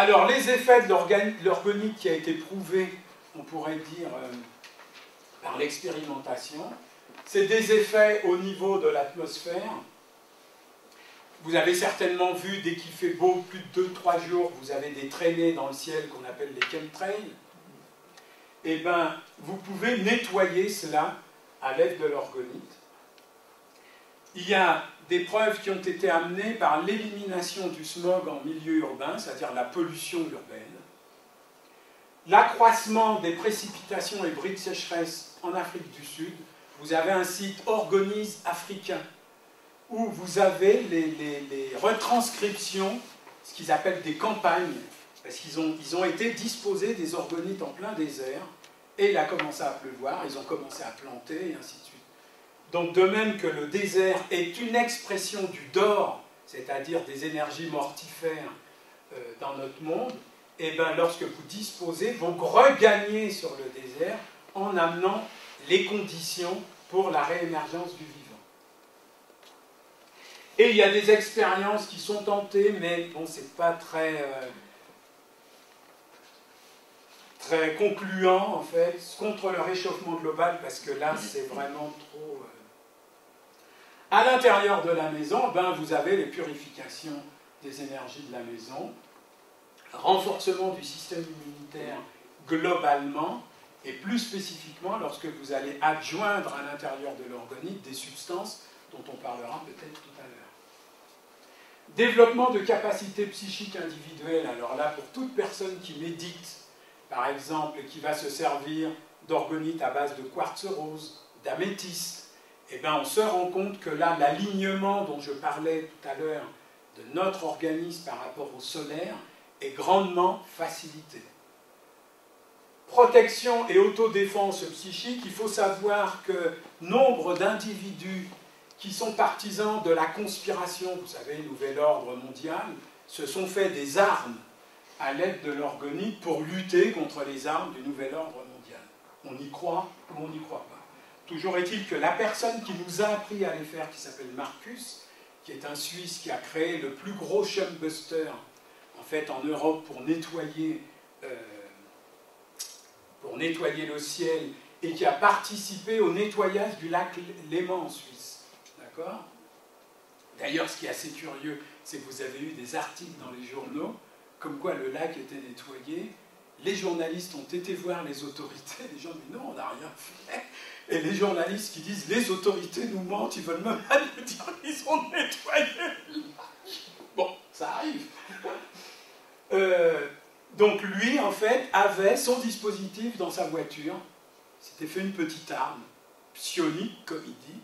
Alors, les effets de l'organique qui a été prouvé, on pourrait dire, par l'expérimentation, c'est des effets au niveau de l'atmosphère. Vous avez certainement vu, dès qu'il fait beau, plus de 2-3 jours, vous avez des traînées dans le ciel qu'on appelle les chemtrails. Eh bien, vous pouvez nettoyer cela à l'aide de l'orgonite. Il y a des preuves qui ont été amenées par l'élimination du smog en milieu urbain, c'est-à-dire la pollution urbaine, l'accroissement des précipitations et bris de sécheresse en Afrique du Sud. Vous avez un site Orgonise africain, où vous avez les retranscriptions, ce qu'ils appellent des campagnes, parce qu'ils ont été disposés des orgonites en plein désert, et il a commencé à pleuvoir, ils ont commencé à planter, et ainsi de suite. Donc de même que le désert est une expression du dehors, c'est-à-dire des énergies mortifères dans notre monde, et bien lorsque vous disposez, vous regagnez sur le désert en amenant les conditions pour la réémergence du vivant. Et il y a des expériences qui sont tentées, mais bon, c'est pas très concluant, en fait, contre le réchauffement global, parce que là, c'est vraiment trop... À l'intérieur de la maison, ben, vous avez les purifications des énergies de la maison, renforcement du système immunitaire globalement, et plus spécifiquement lorsque vous allez adjoindre à l'intérieur de l'orgonite des substances dont on parlera peut-être tout à l'heure. Développement de capacités psychiques individuelles. Alors là, pour toute personne qui médite, par exemple, et qui va se servir d'orgonite à base de quartz rose, d'améthyste, eh bien, on se rend compte que là, l'alignement dont je parlais tout à l'heure de notre organisme par rapport au solaire est grandement facilité. Protection et autodéfense psychique, il faut savoir que nombre d'individus qui sont partisans de la conspiration, vous savez, nouvel ordre mondial, se sont fait des armes à l'aide de l'orgonite pour lutter contre les armes du nouvel ordre mondial. On y croit ou on n'y croit pas. Toujours est-il que la personne qui nous a appris à les faire, qui s'appelle Marcus, qui est un Suisse qui a créé le plus gros chumbuster en fait en Europe pour nettoyer le ciel et qui a participé au nettoyage du lac Léman en Suisse. D'accord ? D'ailleurs, ce qui est assez curieux, c'est que vous avez eu des articles dans les journaux comme quoi le lac était nettoyé. Les journalistes ont été voir les autorités, les gens disent non, on n'a rien fait. Et les journalistes qui disent les autorités nous mentent, ils veulent même pas nous dire qu'ils ont nettoyé le lac. Bon, ça arrive. Donc lui, en fait, avait son dispositif dans sa voiture. Il s'était fait une petite arme, psionique, comme il dit,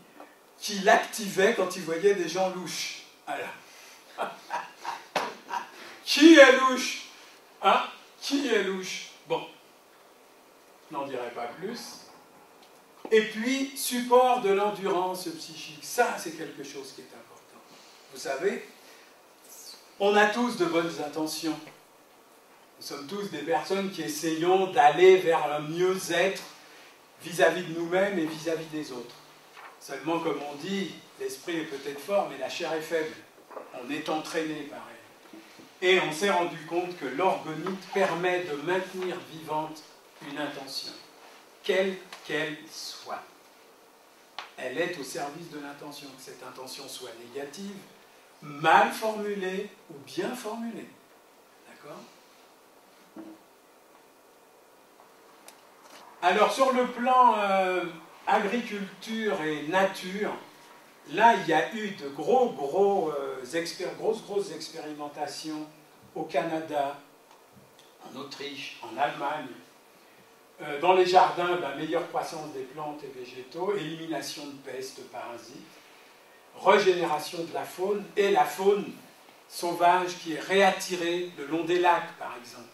qui l'activait quand il voyait des gens louches. Alors. Qui est louche? Hein? Qui est louche? Bon, je n'en dirai pas plus. Et puis, support de l'endurance psychique. Ça, c'est quelque chose qui est important. Vous savez, on a tous de bonnes intentions. Nous sommes tous des personnes qui essayons d'aller vers un mieux-être vis-à-vis de nous-mêmes et vis-à-vis des autres. Seulement, comme on dit, l'esprit est peut-être fort, mais la chair est faible. On est entraîné par elle. Et on s'est rendu compte que l'orgonite permet de maintenir vivante une intention, quelle qu'elle soit. Elle est au service de l'intention, que cette intention soit négative, mal formulée ou bien formulée. D'accord ? Alors, sur le plan agriculture et nature, là, il y a eu de grosses expérimentations au Canada, en Autriche, en Allemagne. Dans les jardins, meilleure croissance des plantes et végétaux, élimination de pestes, parasites, régénération de la faune, et la faune sauvage qui est réattirée le long des lacs, par exemple.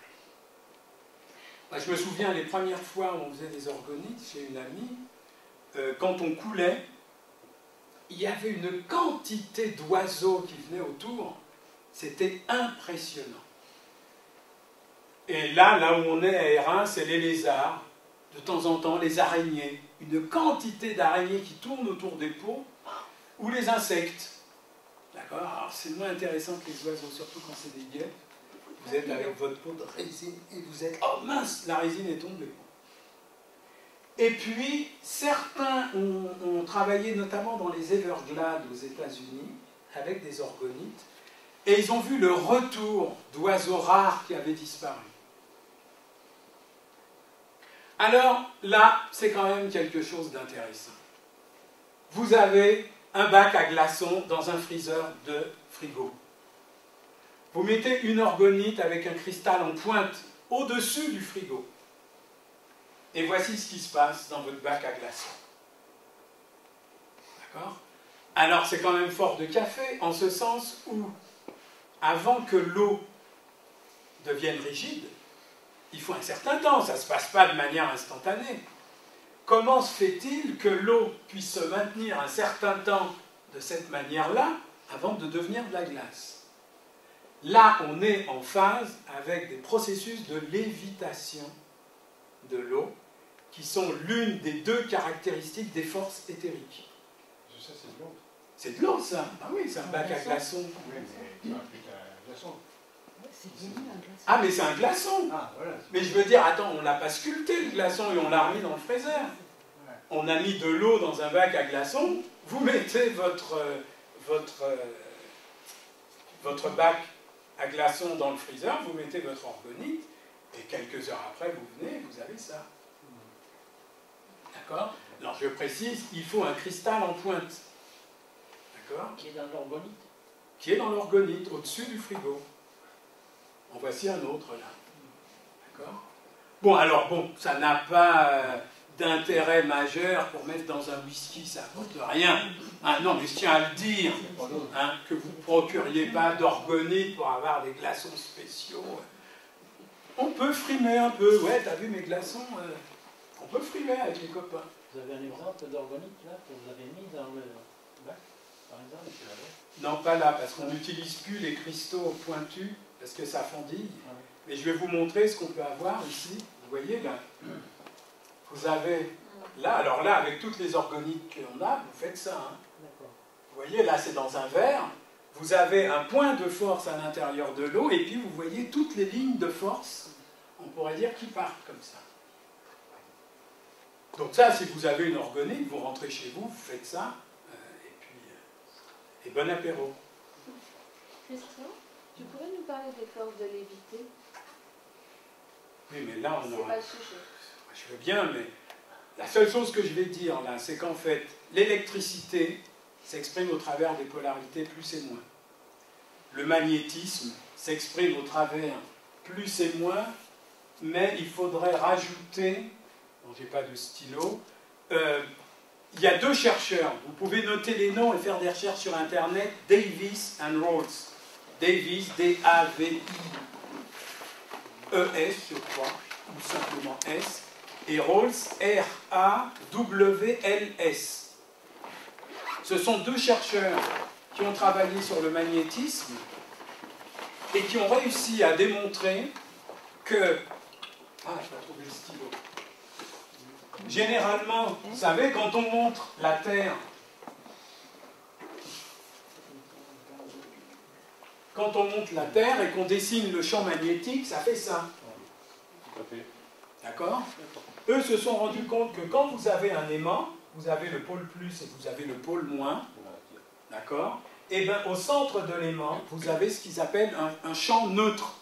Moi, je me souviens, les premières fois où on faisait des orgonites chez une amie, quand on coulait, il y avait une quantité d'oiseaux qui venaient autour, c'était impressionnant. Et là où on est à Hérin, c'est les lézards, de temps en temps les araignées, une quantité d'araignées qui tournent autour des pots, ou les insectes. D'accord ? Alors c'est moins intéressant que les oiseaux, surtout quand c'est des guêpes. Vous êtes avec votre pot de résine et vous êtes... Oh mince, la résine est tombée. Et puis, certains ont travaillé notamment dans les Everglades aux États-Unis avec des orgonites et ils ont vu le retour d'oiseaux rares qui avaient disparu. Alors là, c'est quand même quelque chose d'intéressant. Vous avez un bac à glaçons dans un freezer de frigo. Vous mettez une orgonite avec un cristal en pointe au-dessus du frigo. Et voici ce qui se passe dans votre bac à glaçons. D'accord? Alors c'est quand même fort de café, en ce sens où, avant que l'eau devienne rigide, il faut un certain temps, ça ne se passe pas de manière instantanée. Comment se fait-il que l'eau puisse se maintenir un certain temps de cette manière-là avant de devenir de la glace? Là, on est en phase avec des processus de lévitation de l'eau qui sont l'une des deux caractéristiques des forces éthériques. Ça, c'est de l'eau. C'est de l'eau, ça. Ah oui, c'est un bac à glaçons. Oui, mais un glaçon. Ah, mais c'est un glaçon. Ah, voilà. Mais je veux dire, attends, on ne l'a pas sculpté, le glaçon, et on l'a remis dans le freezer. Ouais. On a mis de l'eau dans un bac à glaçons, vous mettez votre bac à glaçons dans le freezer, vous mettez votre orgonite, et quelques heures après, vous venez, vous avez ça. D'accord? Alors, je précise, il faut un cristal en pointe. D'accord? Qui est dans l'orgonite. Qui est dans l'orgonite, au-dessus du frigo. En voici un autre, là. D'accord? Bon, alors, bon, ça n'a pas d'intérêt majeur pour mettre dans un whisky, ça apporte rien. Ah, non, mais je tiens à le dire, hein, que vous ne procuriez pas d'orgonite pour avoir des glaçons spéciaux. On peut frimer un peu. Ouais, t'as vu mes glaçons? On peut frimer avec les copains. Vous avez un exemple d'orgonite, là, que vous avez mis dans le bac, par exemple? Non, pas là, parce qu'on n'utilise plus les cristaux pointus, parce que ça fondille. Ah oui. Mais je vais vous montrer ce qu'on peut avoir ici. Vous voyez, là, vous avez... Là, alors là, avec toutes les organites qu'on a, vous faites ça. Hein. D'accord. Vous voyez, là, c'est dans un verre. Vous avez un point de force à l'intérieur de l'eau, et puis vous voyez toutes les lignes de force, on pourrait dire, qui partent comme ça. Donc ça, si vous avez une orgonite, vous rentrez chez vous, vous faites ça, et bon apéro. Christian, tu pourrais nous parler des forces de lévité? Oui, mais là, on C'est aura... pas le sujet. Je veux bien, mais la seule chose que je vais dire là, c'est qu'en fait, l'électricité s'exprime au travers des polarités plus et moins. Le magnétisme s'exprime au travers plus et moins, mais il faudrait rajouter, bon, j'ai pas de stylo, il y a deux chercheurs, vous pouvez noter les noms et faire des recherches sur Internet, Davis and Rawls. Davis, D-A-V-I-E-S, je crois, ou simplement S, et Rawls, R-A-W-L-S. Ce sont deux chercheurs qui ont travaillé sur le magnétisme et qui ont réussi à démontrer que... Ah, je vais trouver le stylo. Généralement, vous savez, quand on montre la Terre, quand on monte la Terre et qu'on dessine le champ magnétique, ça fait ça. D'accord? Eux se sont rendus compte que quand vous avez un aimant, vous avez le pôle plus et vous avez le pôle moins. D'accord? Et bien, au centre de l'aimant, vous avez ce qu'ils appellent un champ neutre.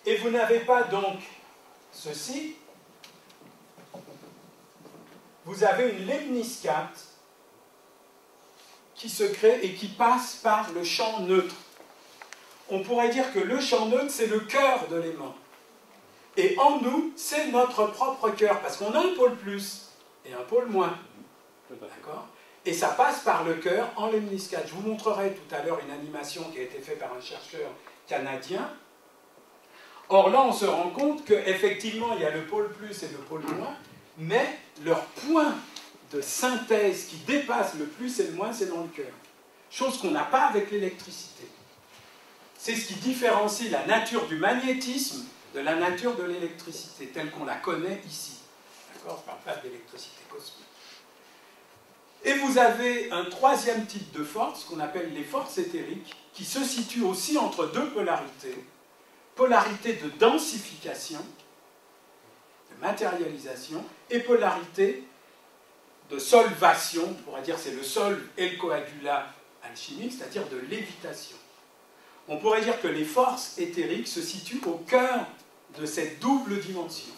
Et vous n'avez pas donc ceci. Vous avez une lemniscate qui se crée et qui passe par le champ neutre. On pourrait dire que le champ neutre, c'est le cœur de l'aimant. Et en nous, c'est notre propre cœur, parce qu'on a un pôle plus et un pôle moins. D'accord? Et ça passe par le cœur en lemniscate. Je vous montrerai tout à l'heure une animation qui a été faite par un chercheur canadien. Or là, on se rend compte qu'effectivement, il y a le pôle plus et le pôle moins, mais leur point de synthèse qui dépasse le plus et le moins, c'est dans le cœur. Chose qu'on n'a pas avec l'électricité. C'est ce qui différencie la nature du magnétisme de la nature de l'électricité, telle qu'on la connaît ici. D'accord? Je ne parle pas d'électricité cosmique. Et vous avez un troisième type de force, qu'on appelle les forces éthériques, qui se situent aussi entre deux polarités, polarité de densification, de matérialisation, et polarité de solvation, on pourrait dire c'est le sol et le coagulat alchimique, c'est-à-dire de lévitation. On pourrait dire que les forces éthériques se situent au cœur de cette double dimension.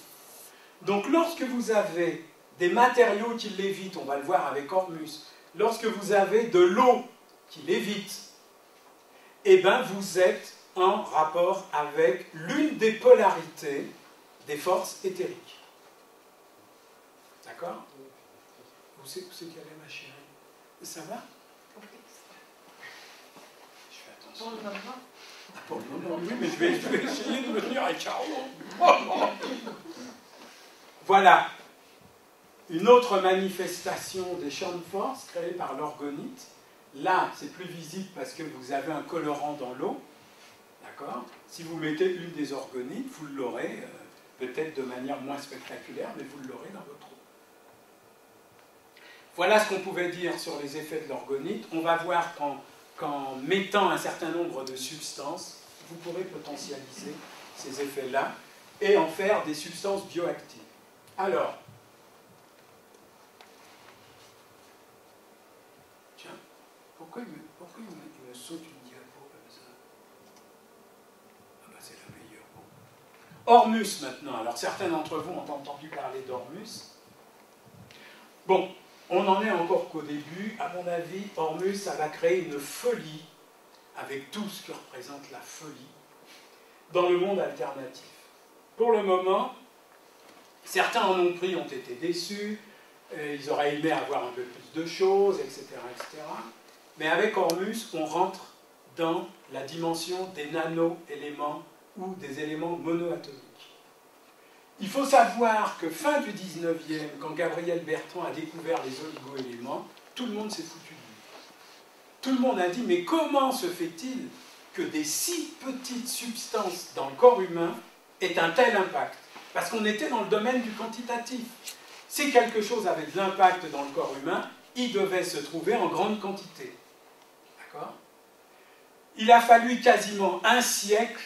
Donc lorsque vous avez des matériaux qui lévitent, on va le voir avec Ormus, lorsque vous avez de l'eau qui lévite, eh bien vous êtes en rapport avec l'une des polarités des forces éthériques. D'accord? Où c'est qu'elle est, ma chérie? Ça va? Je fais attention. Pour le moment. Ah, pour le moment, oui, mais je vais essayer de me tenir à carreau. Voilà une autre manifestation des champs de force créés par l'orgonite. Là, c'est plus visible parce que vous avez un colorant dans l'eau. D'accord? Si vous mettez une des orgonites, vous l'aurez, peut-être de manière moins spectaculaire, mais vous l'aurez dans votre eau. Voilà ce qu'on pouvait dire sur les effets de l'orgonite. On va voir qu'en mettant un certain nombre de substances, vous pourrez potentialiser ces effets-là et en faire des substances bioactives. Alors, tiens, pourquoi il me saute une diapo comme ça? Ah bah c'est la meilleure. Bon. Ormus maintenant. Alors certains d'entre vous ont entendu parler d'Ormus. Bon, on n'en est encore qu'au début. À mon avis, Ormus, ça va créer une folie, avec tout ce que représente la folie, dans le monde alternatif. Pour le moment, certains en ont pris, ont été déçus, ils auraient aimé avoir un peu plus de choses, etc., etc. Mais avec Ormus, on rentre dans la dimension des nano-éléments ou des éléments monoatomiques. Il faut savoir que fin du 19e, quand Gabriel Bertrand a découvert les oligo-éléments, tout le monde s'est foutu de lui. Tout le monde a dit, mais comment se fait-il que des si petites substances dans le corps humain aient un tel impact? Parce qu'on était dans le domaine du quantitatif. Si quelque chose avait de l'impact dans le corps humain, il devait se trouver en grande quantité. D'accord? Il a fallu quasiment un siècle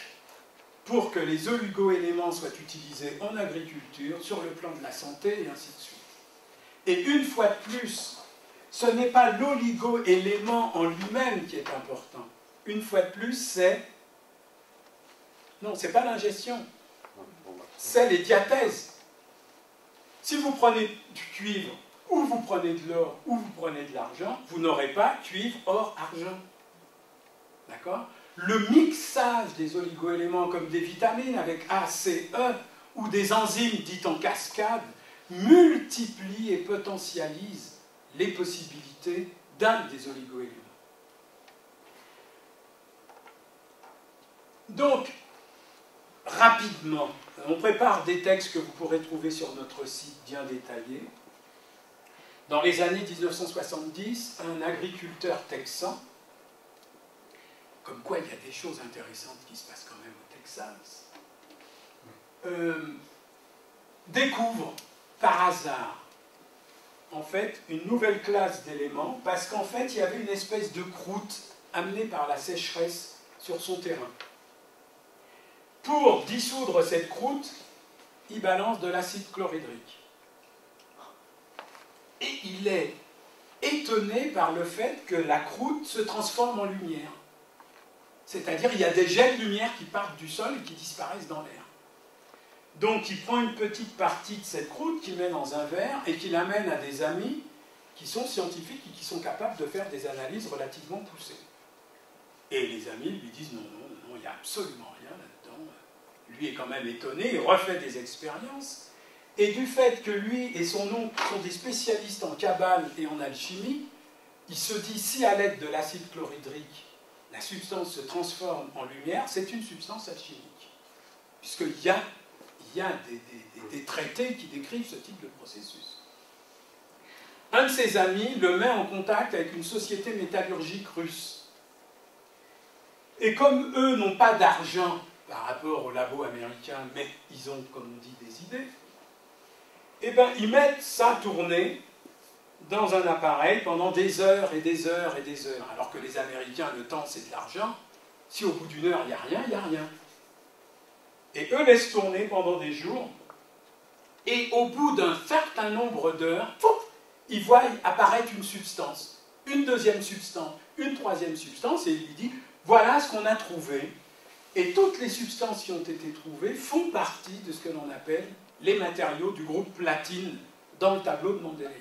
pour que les oligo-éléments soient utilisés en agriculture, sur le plan de la santé, et ainsi de suite. Et une fois de plus, ce n'est pas l'oligo-élément en lui-même qui est important. Une fois de plus, c'est... Non, ce n'est pas l'ingestion. C'est les diathèses. Si vous prenez du cuivre, ou vous prenez de l'or, ou vous prenez de l'argent, vous n'aurez pas cuivre, or, argent. D'accord? Le mixage des oligo-éléments comme des vitamines avec A, C, E, ou des enzymes dites en cascade, multiplie et potentialise les possibilités d'un des oligo-éléments. Donc, rapidement, on prépare des textes que vous pourrez trouver sur notre site bien détaillés. Dans les années 1970, un agriculteur texan, comme quoi il y a des choses intéressantes qui se passent quand même au Texas, découvre par hasard en fait une nouvelle classe d'éléments parce qu'en fait il y avait une espèce de croûte amenée par la sécheresse sur son terrain. Pour dissoudre cette croûte, il balance de l'acide chlorhydrique. Et il est étonné par le fait que la croûte se transforme en lumière. C'est-à-dire il y a des jets de lumière qui partent du sol et qui disparaissent dans l'air. Donc il prend une petite partie de cette croûte qu'il met dans un verre et qu'il amène à des amis qui sont scientifiques et qui sont capables de faire des analyses relativement poussées. Et les amis lui disent non, il n'y a absolument rien là-dedans. Lui est quand même étonné, il refait des expériences. Et du fait que lui et son oncle sont des spécialistes en cabale et en alchimie, il se dit si à l'aide de l'acide chlorhydrique, la substance se transforme en lumière, c'est une substance alchimique. Puisqu'il y a des traités qui décrivent ce type de processus. Un de ses amis le met en contact avec une société métallurgique russe. Et comme eux n'ont pas d'argent par rapport au labo américain, mais ils ont, comme on dit, des idées, eh bien, ils mettent ça à tourner dans un appareil pendant des heures et des heures et des heures. Alors que les Américains, le temps, c'est de l'argent. Si au bout d'une heure, il n'y a rien, il n'y a rien. Et eux laissent tourner pendant des jours. Et au bout d'un certain nombre d'heures, ils voient apparaître une substance, une deuxième substance, une troisième substance, et il lui dit, voilà ce qu'on a trouvé. Et toutes les substances qui ont été trouvées font partie de ce que l'on appelle les matériaux du groupe platine dans le tableau de Mendeleïev.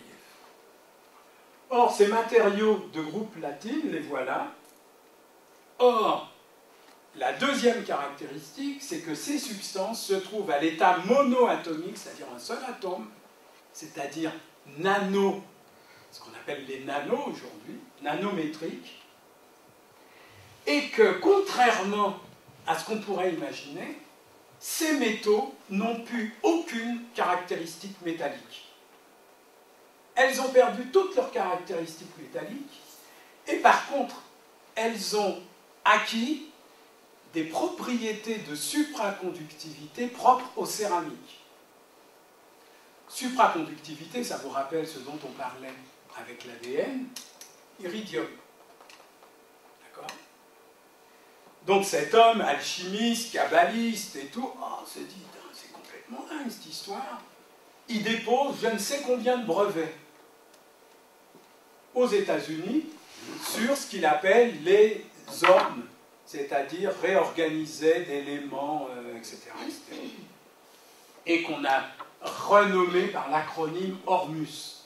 Or, ces matériaux de groupe platine, les voilà. Or, la deuxième caractéristique, c'est que ces substances se trouvent à l'état monoatomique, c'est-à-dire un seul atome, c'est-à-dire nano, ce qu'on appelle les nanos aujourd'hui, nanométriques, et que, contrairement à ce qu'on pourrait imaginer, ces métaux n'ont plus aucune caractéristique métallique. Elles ont perdu toutes leurs caractéristiques métalliques, et par contre, elles ont acquis des propriétés de supraconductivité propres aux céramiques. Supraconductivité, ça vous rappelle ce dont on parlait avec l'ADN, iridium. D'accord? Donc cet homme, alchimiste, kabbaliste et tout, se dit, c'est complètement dingue cette histoire. Il dépose je ne sais combien de brevets aux États-Unis sur ce qu'il appelle les ormes, c'est-à-dire réorganisés d'éléments, etc., etc. Et qu'on a renommé par l'acronyme Hormus.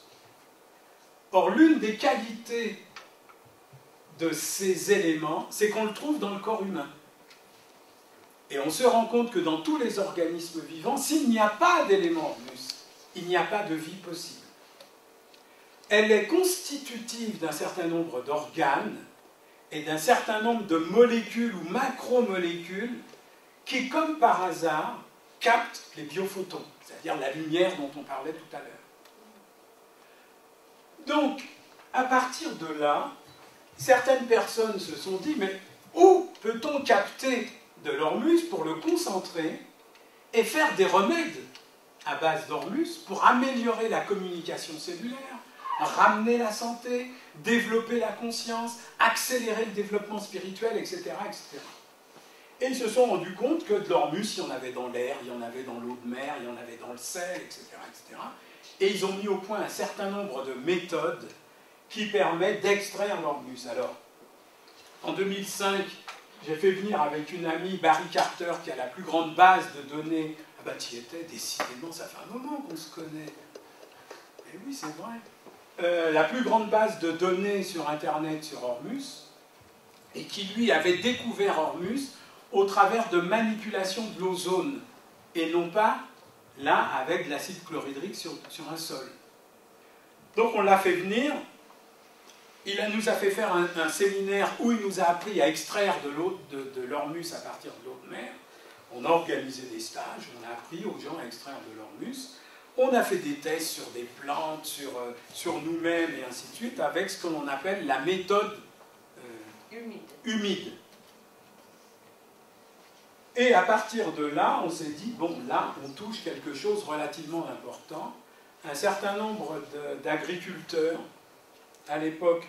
Or, l'une des qualités de ces éléments, c'est qu'on le trouve dans le corps humain. Et on se rend compte que dans tous les organismes vivants, s'il n'y a pas d'élément Hormus, il n'y a pas de vie possible. Elle est constitutive d'un certain nombre d'organes et d'un certain nombre de molécules ou macromolécules qui, comme par hasard, captent les biophotons, c'est-à-dire la lumière dont on parlait tout à l'heure. Donc, à partir de là, certaines personnes se sont dit, mais où peut-on capter de l'hormus pour le concentrer et faire des remèdes à base d'hormus pour améliorer la communication cellulaire, ramener la santé, développer la conscience, accélérer le développement spirituel, etc., etc. Et ils se sont rendus compte que de l'hormus, il y en avait dans l'air, il y en avait dans l'eau de mer, il y en avait dans le sel, etc., etc. Et ils ont mis au point un certain nombre de méthodes qui permettent d'extraire l'hormus. Alors, en 2005, j'ai fait venir avec une amie, Barry Carter, qui a la plus grande base de données. Ah bah, tu y étais, décidément, ça fait un moment qu'on se connaît. Et oui, c'est vrai. La plus grande base de données sur Internet sur Hormus, et qui, lui, avait découvert Hormus au travers de manipulation de l'ozone, et non pas, là, avec de l'acide chlorhydrique sur un sol. Donc, on l'a fait venir. Il nous a fait faire un séminaire où il nous a appris à extraire de l'hormus à partir de l'eau de mer. On a organisé des stages, on a appris aux gens à extraire de l'hormus. On a fait des tests sur des plantes, sur nous-mêmes et ainsi de suite, avec ce que l'on appelle la méthode humide. Et à partir de là, on s'est dit, bon, là, on touche quelque chose de relativement important. Un certain nombre d'agriculteurs, à l'époque,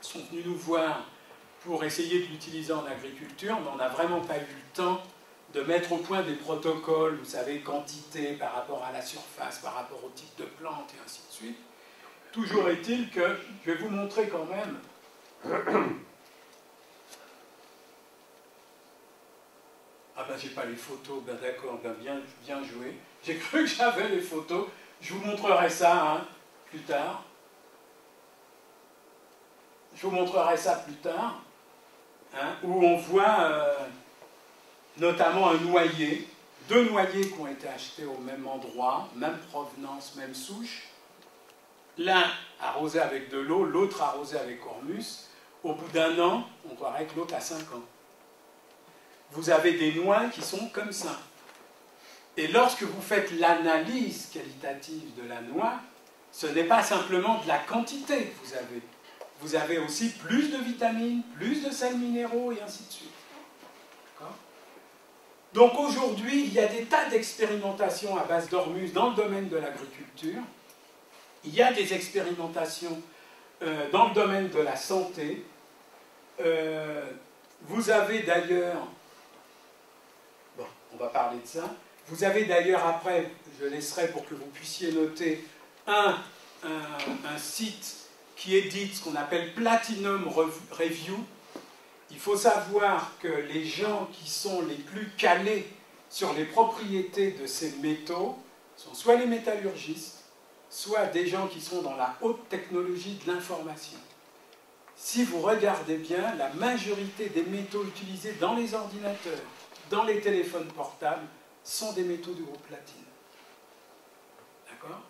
sont venus nous voir pour essayer de l'utiliser en agriculture, mais on n'a vraiment pas eu le temps de mettre au point des protocoles, vous savez, quantité par rapport à la surface, par rapport au type de plante, et ainsi de suite. Toujours est-il que, je vais vous montrer quand même, ah ben j'ai pas les photos, ben d'accord, ben bien joué, j'ai cru que j'avais les photos, je vous montrerai ça plus tard. Je vous montrerai ça plus tard, où on voit notamment un noyer, deux noyers qui ont été achetés au même endroit, même provenance, même souche. L'un arrosé avec de l'eau, l'autre arrosé avec Hormus. Au bout d'un an, on croirait que l'autre a 5 ans. Vous avez des noix qui sont comme ça. Et lorsque vous faites l'analyse qualitative de la noix, ce n'est pas simplement de la quantité que vous avez. Vous avez aussi plus de vitamines, plus de sels minéraux, et ainsi de suite. Donc aujourd'hui, il y a des tas d'expérimentations à base d'Hormus dans le domaine de l'agriculture. Il y a des expérimentations dans le domaine de la santé. Vous avez d'ailleurs... Bon, on va parler de ça. Vous avez d'ailleurs après, je laisserai pour que vous puissiez noter, un site qui édite ce qu'on appelle Platinum Review. Il faut savoir que les gens qui sont les plus calés sur les propriétés de ces métaux sont soit les métallurgistes, soit des gens qui sont dans la haute technologie de l'information. Si vous regardez bien, la majorité des métaux utilisés dans les ordinateurs, dans les téléphones portables, sont des métaux du groupe platine. D'accord?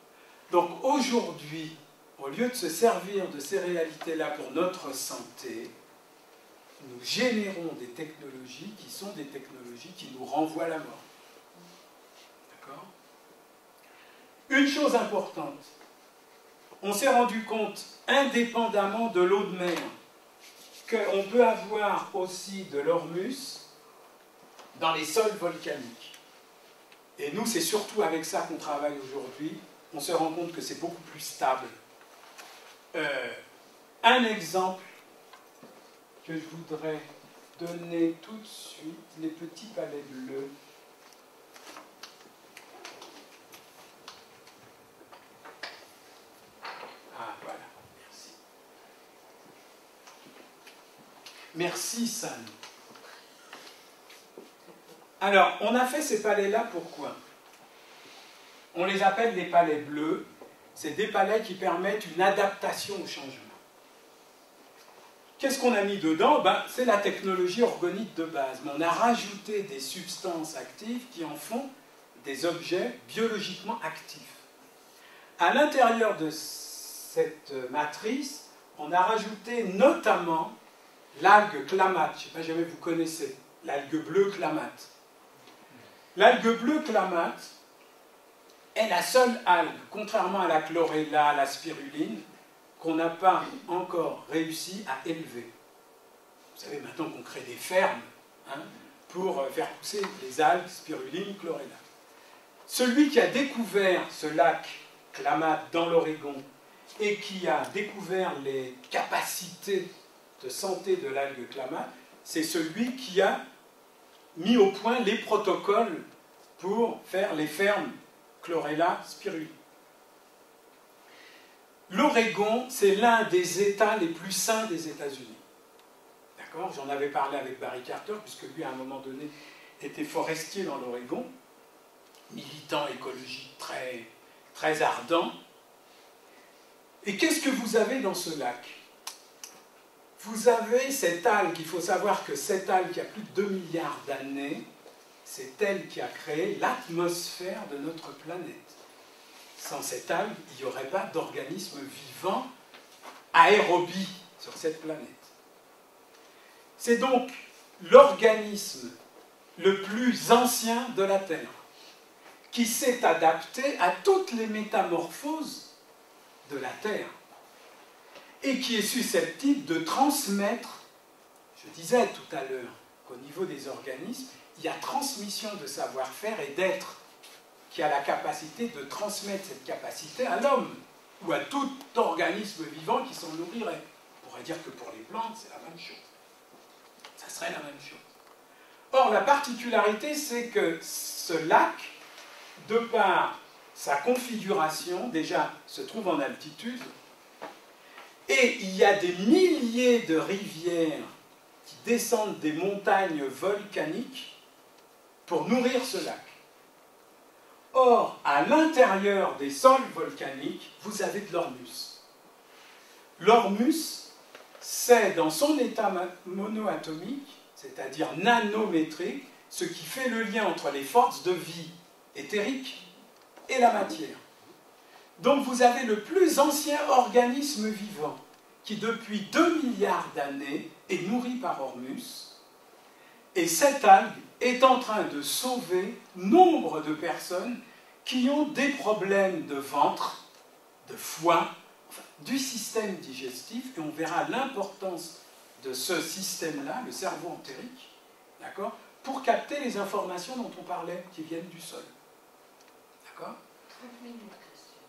Donc aujourd'hui, au lieu de se servir de ces réalités-là pour notre santé, nous générons des technologies qui sont des technologies qui nous renvoient à la mort. D'accord? Une chose importante, on s'est rendu compte, indépendamment de l'eau de mer, qu'on peut avoir aussi de l'hormus dans les sols volcaniques. Et nous, c'est surtout avec ça qu'on travaille aujourd'hui. On se rend compte que c'est beaucoup plus stable. Un exemple que je voudrais donner tout de suite, les petits palais bleus. Ah, voilà, merci. Merci, San. Alors, on a fait ces palais-là, pourquoi? On les appelle les palais bleus. C'est des palais qui permettent une adaptation au changement. Qu'est-ce qu'on a mis dedans? C'est la technologie organique de base, mais on a rajouté des substances actives qui en font des objets biologiquement actifs. À l'intérieur de cette matrice, on a rajouté notamment l'algue clamate. Je ne sais pas si jamais vous connaissez, l'algue bleue clamate. L'algue bleue clamate est la seule algue, contrairement à la chlorella, à la spiruline, qu'on n'a pas encore réussi à élever. Vous savez maintenant qu'on crée des fermes pour faire pousser les algues, spiruline, chlorella. Celui qui a découvert ce lac Klamath dans l'Oregon et qui a découvert les capacités de santé de l'algue Klamath, c'est celui qui a mis au point les protocoles pour faire les fermes chlorella, spiruline. L'Oregon, c'est l'un des États les plus sains des États-Unis. D'accord? J'en avais parlé avec Barry Carter, puisque lui, à un moment donné, était forestier dans l'Oregon, militant écologique très, très ardent. Et qu'est-ce que vous avez dans ce lac? Vous avez cette algue, il faut savoir que cette algue, qui a plus de 2 milliards d'années, c'est elle qui a créé l'atmosphère de notre planète. Sans cette algue, il n'y aurait pas d'organisme vivant aérobie sur cette planète. C'est donc l'organisme le plus ancien de la Terre, qui s'est adapté à toutes les métamorphoses de la Terre, et qui est susceptible de transmettre, je disais tout à l'heure qu'au niveau des organismes, il y a transmission de savoir-faire et d'être qui a la capacité de transmettre cette capacité à l'homme ou à tout organisme vivant qui s'en nourrirait. On pourrait dire que pour les plantes, c'est la même chose. Ça serait la même chose. Or, la particularité, c'est que ce lac, de par sa configuration, déjà se trouve en altitude, et il y a des milliers de rivières qui descendent des montagnes volcaniques pour nourrir ce lac. Or, à l'intérieur des sols volcaniques, vous avez de l'hormus. L'hormus, c'est dans son état monoatomique, c'est-à-dire nanométrique, ce qui fait le lien entre les forces de vie éthériques et la matière. Donc vous avez le plus ancien organisme vivant qui, depuis 2 milliards d'années, est nourri par hormus. Et cette algue est en train de sauver nombre de personnes qui ont des problèmes de ventre, de foie, enfin, du système digestif, et on verra l'importance de ce système-là, le cerveau entérique, d'accord, pour capter les informations dont on parlait, qui viennent du sol. D'accord? 30 minutes, Christian.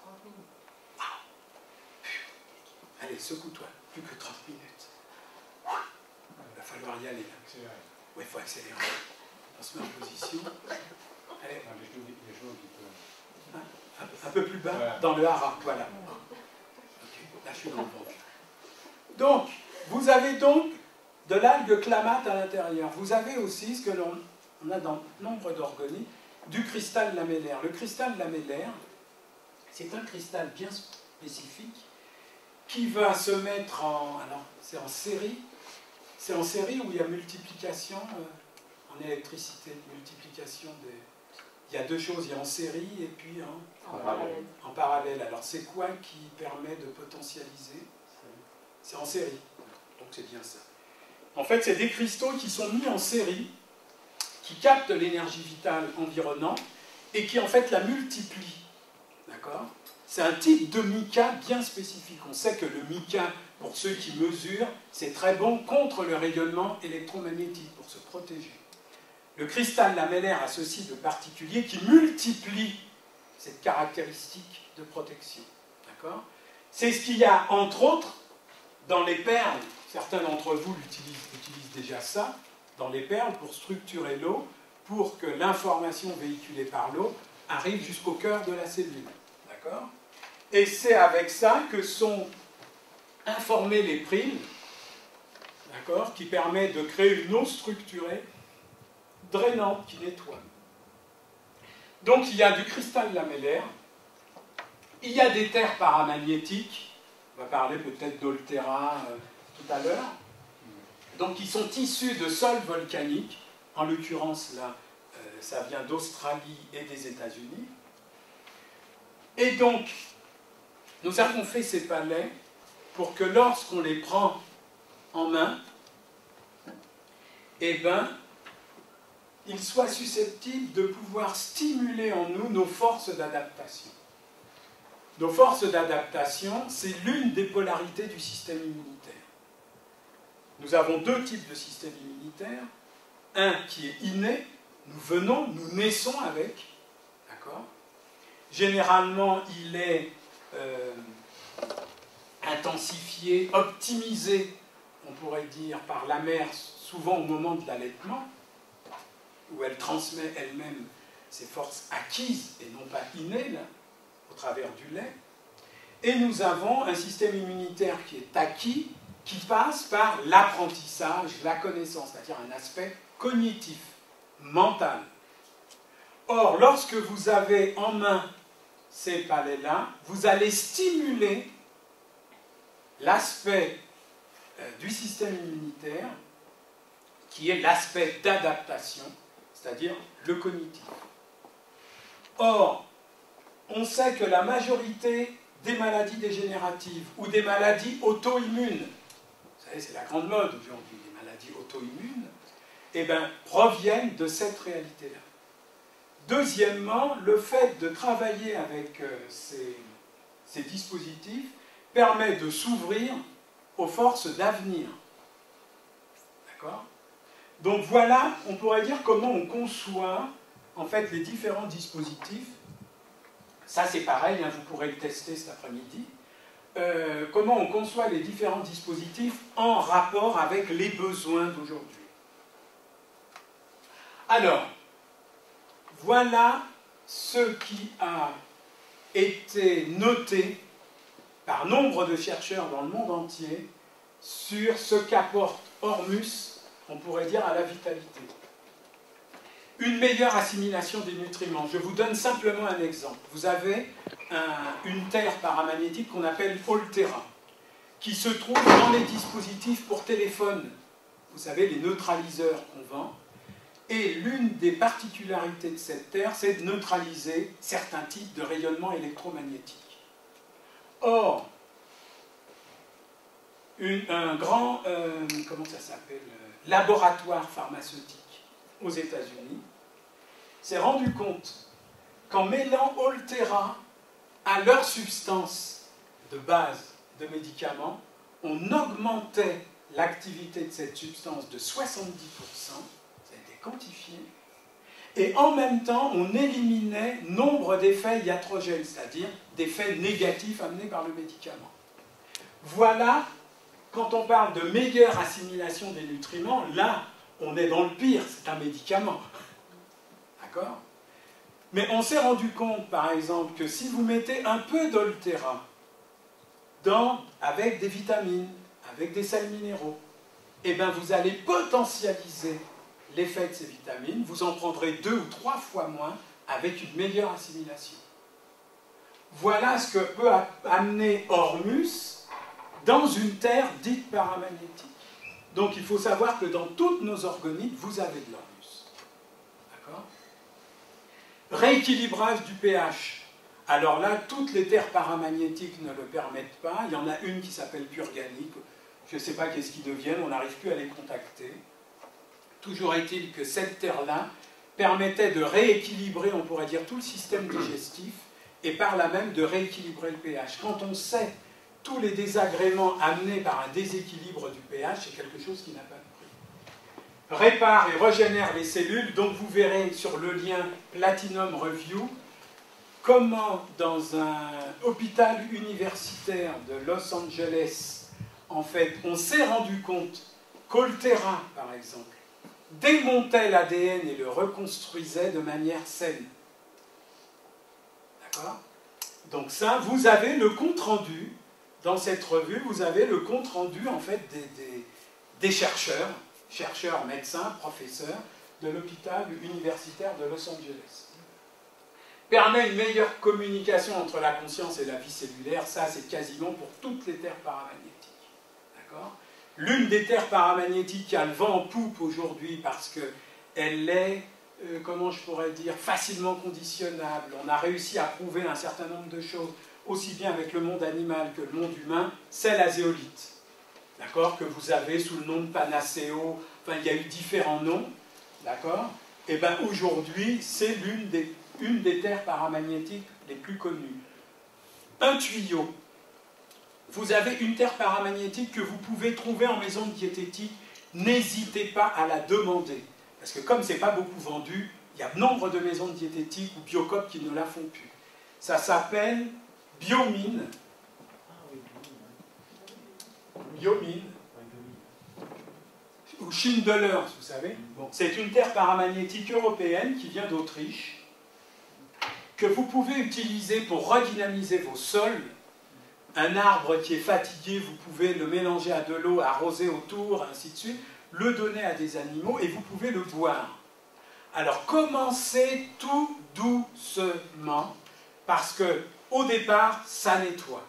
30 minutes. Wow. Allez, secoue-toi, plus que 30 minutes. Il va falloir y aller. Accélérer. Oui, il faut accélérer. On se met en position. Allez, Les choses qui peuvent... un peu plus bas, Voilà. dans le hara, voilà. Ok, là je suis dans le bon. Donc, vous avez donc de l'algue clamate à l'intérieur. Vous avez aussi ce que l'on a dans nombre d'organies, du cristal lamellaire. Le cristal lamellaire, c'est un cristal bien spécifique qui va se mettre en... Alors, c'est en série. C'est en série où il y a multiplication en électricité, multiplication des... Il y a deux choses, il y a en série et puis en parallèle. Alors, c'est quoi qui permet de potentialiser? C'est en série. Donc, c'est bien ça. En fait, c'est des cristaux qui sont mis en série, qui captent l'énergie vitale environnante et qui, en fait, la multiplient. D'accord? C'est un type de mica bien spécifique. On sait que le mica, pour ceux qui mesurent, c'est très bon contre le rayonnement électromagnétique, pour se protéger. Le cristal lamellaire a ceci de particulier qui multiplie cette caractéristique de protection. D'accord? C'est ce qu'il y a, entre autres, dans les perles. Certains d'entre vous utilisent déjà ça, dans les perles, pour structurer l'eau, pour que l'information véhiculée par l'eau arrive jusqu'au cœur de la cellule. D'accord? Et c'est avec ça que sont informés les primes, d'accord, qui permet de créer une eau structurée, drainante, qui nettoie. Donc il y a du cristal lamellaire, il y a des terres paramagnétiques, on va parler peut-être d'Oltera tout à l'heure, donc qui sont issus de sols volcaniques, en l'occurrence là, ça vient d'Australie et des États-Unis. Et donc, nous avons fait ces palais pour que lorsqu'on les prend en main, eh bien, ils soient susceptibles de pouvoir stimuler en nous nos forces d'adaptation. Nos forces d'adaptation, c'est l'une des polarités du système immunitaire. Nous avons deux types de système immunitaire. Un qui est inné, nous naissons avec, d'accord? Généralement, il est intensifié, optimisé, on pourrait dire, par la mère, souvent au moment de l'allaitement, où elle transmet elle-même ses forces acquises et non pas innées, là, au travers du lait. Et nous avons un système immunitaire qui est acquis, qui passe par l'apprentissage, la connaissance, c'est-à-dire un aspect cognitif, mental. Or, lorsque vous avez en main ces palais-là, vous allez stimuler l'aspect du système immunitaire, qui est l'aspect d'adaptation, c'est-à-dire le cognitif. Or, on sait que la majorité des maladies dégénératives ou des maladies auto-immunes, vous savez, c'est la grande mode aujourd'hui, les maladies auto-immunes, eh bien, proviennent de cette réalité-là. Deuxièmement, le fait de travailler avec ces dispositifs permet de s'ouvrir aux forces d'avenir. D'accord? Donc voilà, on pourrait dire comment on conçoit en fait les différents dispositifs. Ça c'est pareil, hein, vous pourrez le tester cet après-midi. Comment on conçoit les différents dispositifs en rapport avec les besoins d'aujourd'hui. Alors, voilà ce qui a été noté par nombre de chercheurs dans le monde entier sur ce qu'apporte Hormus, on pourrait dire, à la vitalité. Une meilleure assimilation des nutriments. Je vous donne simplement un exemple. Vous avez une terre paramagnétique qu'on appelle Oltera, qui se trouve dans les dispositifs pour téléphone. Vous savez, les neutraliseurs qu'on vend. Et l'une des particularités de cette terre, c'est de neutraliser certains types de rayonnement électromagnétique. Or, un grand comment ça s'appelle, laboratoire pharmaceutique aux États-Unis s'est rendu compte qu'en mêlant Oltera à leur substance de base de médicaments, on augmentait l'activité de cette substance de 70%, ça a été quantifié, et en même temps, on éliminait nombre d'effets iatrogènes, c'est-à-dire d'effets négatifs amenés par le médicament. Voilà, quand on parle de meilleure assimilation des nutriments, là, on est dans le pire, c'est un médicament. D'accord? Mais on s'est rendu compte, par exemple, que si vous mettez un peu d'Oltera avec des vitamines, avec des sels minéraux, eh bien vous allez potentialiser l'effet de ces vitamines, vous en prendrez 2 ou 3 fois moins avec une meilleure assimilation. Voilà ce que peut amener Hormus dans une terre dite paramagnétique. Donc il faut savoir que dans toutes nos orgonites, vous avez de l'Hormus. D'accord? Rééquilibrage du pH. Alors là, toutes les terres paramagnétiques ne le permettent pas. Il y en a une qui s'appelle Purganique. Je ne sais pas qu'est-ce qu'ils deviennent, on n'arrive plus à les contacter. Toujours est-il que cette terre-là permettait de rééquilibrer, on pourrait dire, tout le système digestif et par là même de rééquilibrer le pH. Quand on sait tous les désagréments amenés par un déséquilibre du pH, c'est quelque chose qui n'a pas de prix. Répare et régénère les cellules, donc vous verrez sur le lien Platinum Review comment dans un hôpital universitaire de Los Angeles, en fait, on s'est rendu compte qu'Oltera, par exemple, démontait l'ADN et le reconstruisait de manière saine. D'accord? Donc ça, vous avez le compte-rendu, dans cette revue, vous avez le compte-rendu, en fait, des chercheurs, médecins, professeurs, de l'hôpital universitaire de Los Angeles. Permet une meilleure communication entre la conscience et la vie cellulaire, ça c'est quasiment pour toutes les terres paramagnétiques. D'accord? L'une des terres paramagnétiques qui a le vent en poupe aujourd'hui parce qu'elle est, comment je pourrais dire, facilement conditionnable. On a réussi à prouver un certain nombre de choses, aussi bien avec le monde animal que le monde humain, c'est la zéolite. D'accord? Que vous avez sous le nom de Panacéo, enfin il y a eu différents noms, d'accord? Et bien aujourd'hui, c'est une des terres paramagnétiques les plus connues. Un tuyau. Vous avez une terre paramagnétique que vous pouvez trouver en maison de diététique, n'hésitez pas à la demander. Parce que comme ce n'est pas beaucoup vendu, il y a nombre de maisons de diététique ou Biocop qui ne la font plus. Ça s'appelle Biomine. Biomine. Ou Schindler, vous savez. Bon, c'est une terre paramagnétique européenne qui vient d'Autriche, que vous pouvez utiliser pour redynamiser vos sols. Un arbre qui est fatigué, vous pouvez le mélanger à de l'eau, arroser autour, ainsi de suite, le donner à des animaux et vous pouvez le boire. Alors commencez tout doucement, parce que au départ, ça nettoie.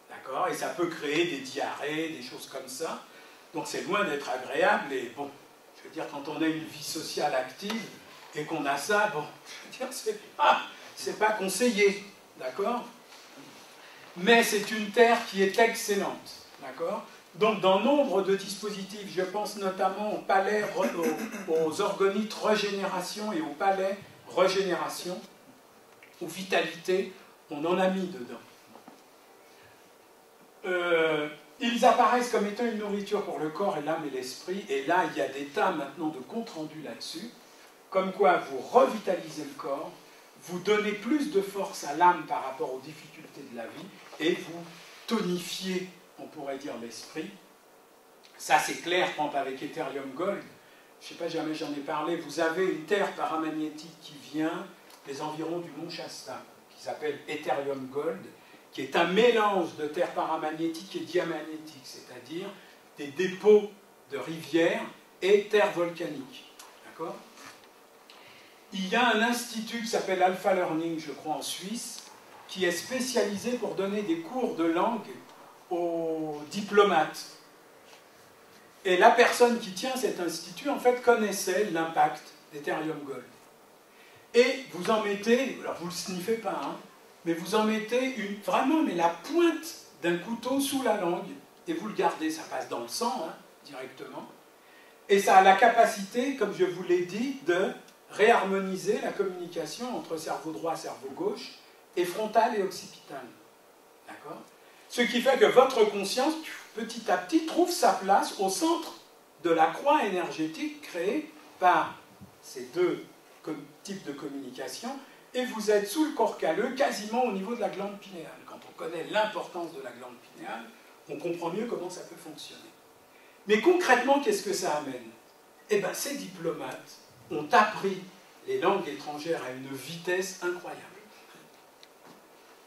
D'accord? Et ça peut créer des diarrhées, des choses comme ça. Donc c'est loin d'être agréable. Et bon, je veux dire, quand on a une vie sociale active et qu'on a ça, bon, je veux dire, c'est pas conseillé. D'accord? Mais c'est une terre qui est excellente. D'accord? Donc dans nombre de dispositifs, je pense notamment au palais, aux orgonites régénération et au palais régénération, ou vitalité, on en a mis dedans. Ils apparaissent comme étant une nourriture pour le corps et l'âme et l'esprit, et là il y a des tas maintenant de comptes rendus là-dessus, comme quoi vous revitalisez le corps, vous donnez plus de force à l'âme par rapport aux difficultés de la vie, et vous tonifiez, on pourrait dire, l'esprit. Ça c'est clair, quand avec Ethereum Gold, je ne sais pas, jamais j'en ai parlé, vous avez une terre paramagnétique qui vient des environs du mont Shasta, qui s'appelle Ethereum Gold, qui est un mélange de terre paramagnétique et diamagnétique, c'est-à-dire des dépôts de rivières et terre volcanique. D'accord? Il y a un institut qui s'appelle Alpha Learning, je crois, en Suisse, qui est spécialisé pour donner des cours de langue aux diplomates. Et la personne qui tient cet institut, en fait, connaissait l'impact d'Ethereum Gold. Et vous en mettez, alors vous ne le sniffez pas, hein, mais vous en mettez vraiment, mais la pointe d'un couteau sous la langue, et vous le gardez, ça passe dans le sang, hein, directement. Et ça a la capacité, comme je vous l'ai dit, de réharmoniser la communication entre cerveau droit, cerveau gauche, et frontal et occipital. D'accord? Ce qui fait que votre conscience, petit à petit, trouve sa place au centre de la croix énergétique créée par ces deux types de communication, et vous êtes sous le corps calleux, quasiment au niveau de la glande pinéale. Quand on connaît l'importance de la glande pinéale, on comprend mieux comment ça peut fonctionner. Mais concrètement, qu'est-ce que ça amène? Eh bien, ces diplomates ont appris les langues étrangères à une vitesse incroyable,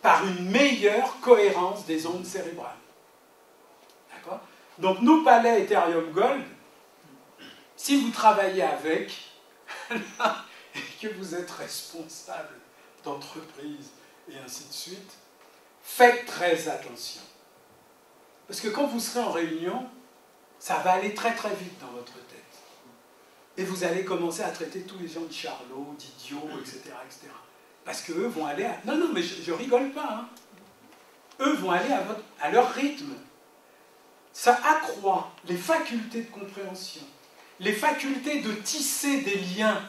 par une meilleure cohérence des ondes cérébrales. D'accord? Donc nos palais Ethereum Gold, si vous travaillez avec, et que vous êtes responsable d'entreprise et ainsi de suite, faites très attention. Parce que quand vous serez en réunion, ça va aller très très vite dans votre tête. Et vous allez commencer à traiter tous les gens de charlots, d'idiots, etc., etc. Parce qu'eux vont aller à... Non, non, mais je rigole pas. Hein. Eux vont aller à leur rythme. Ça accroît les facultés de compréhension, les facultés de tisser des liens.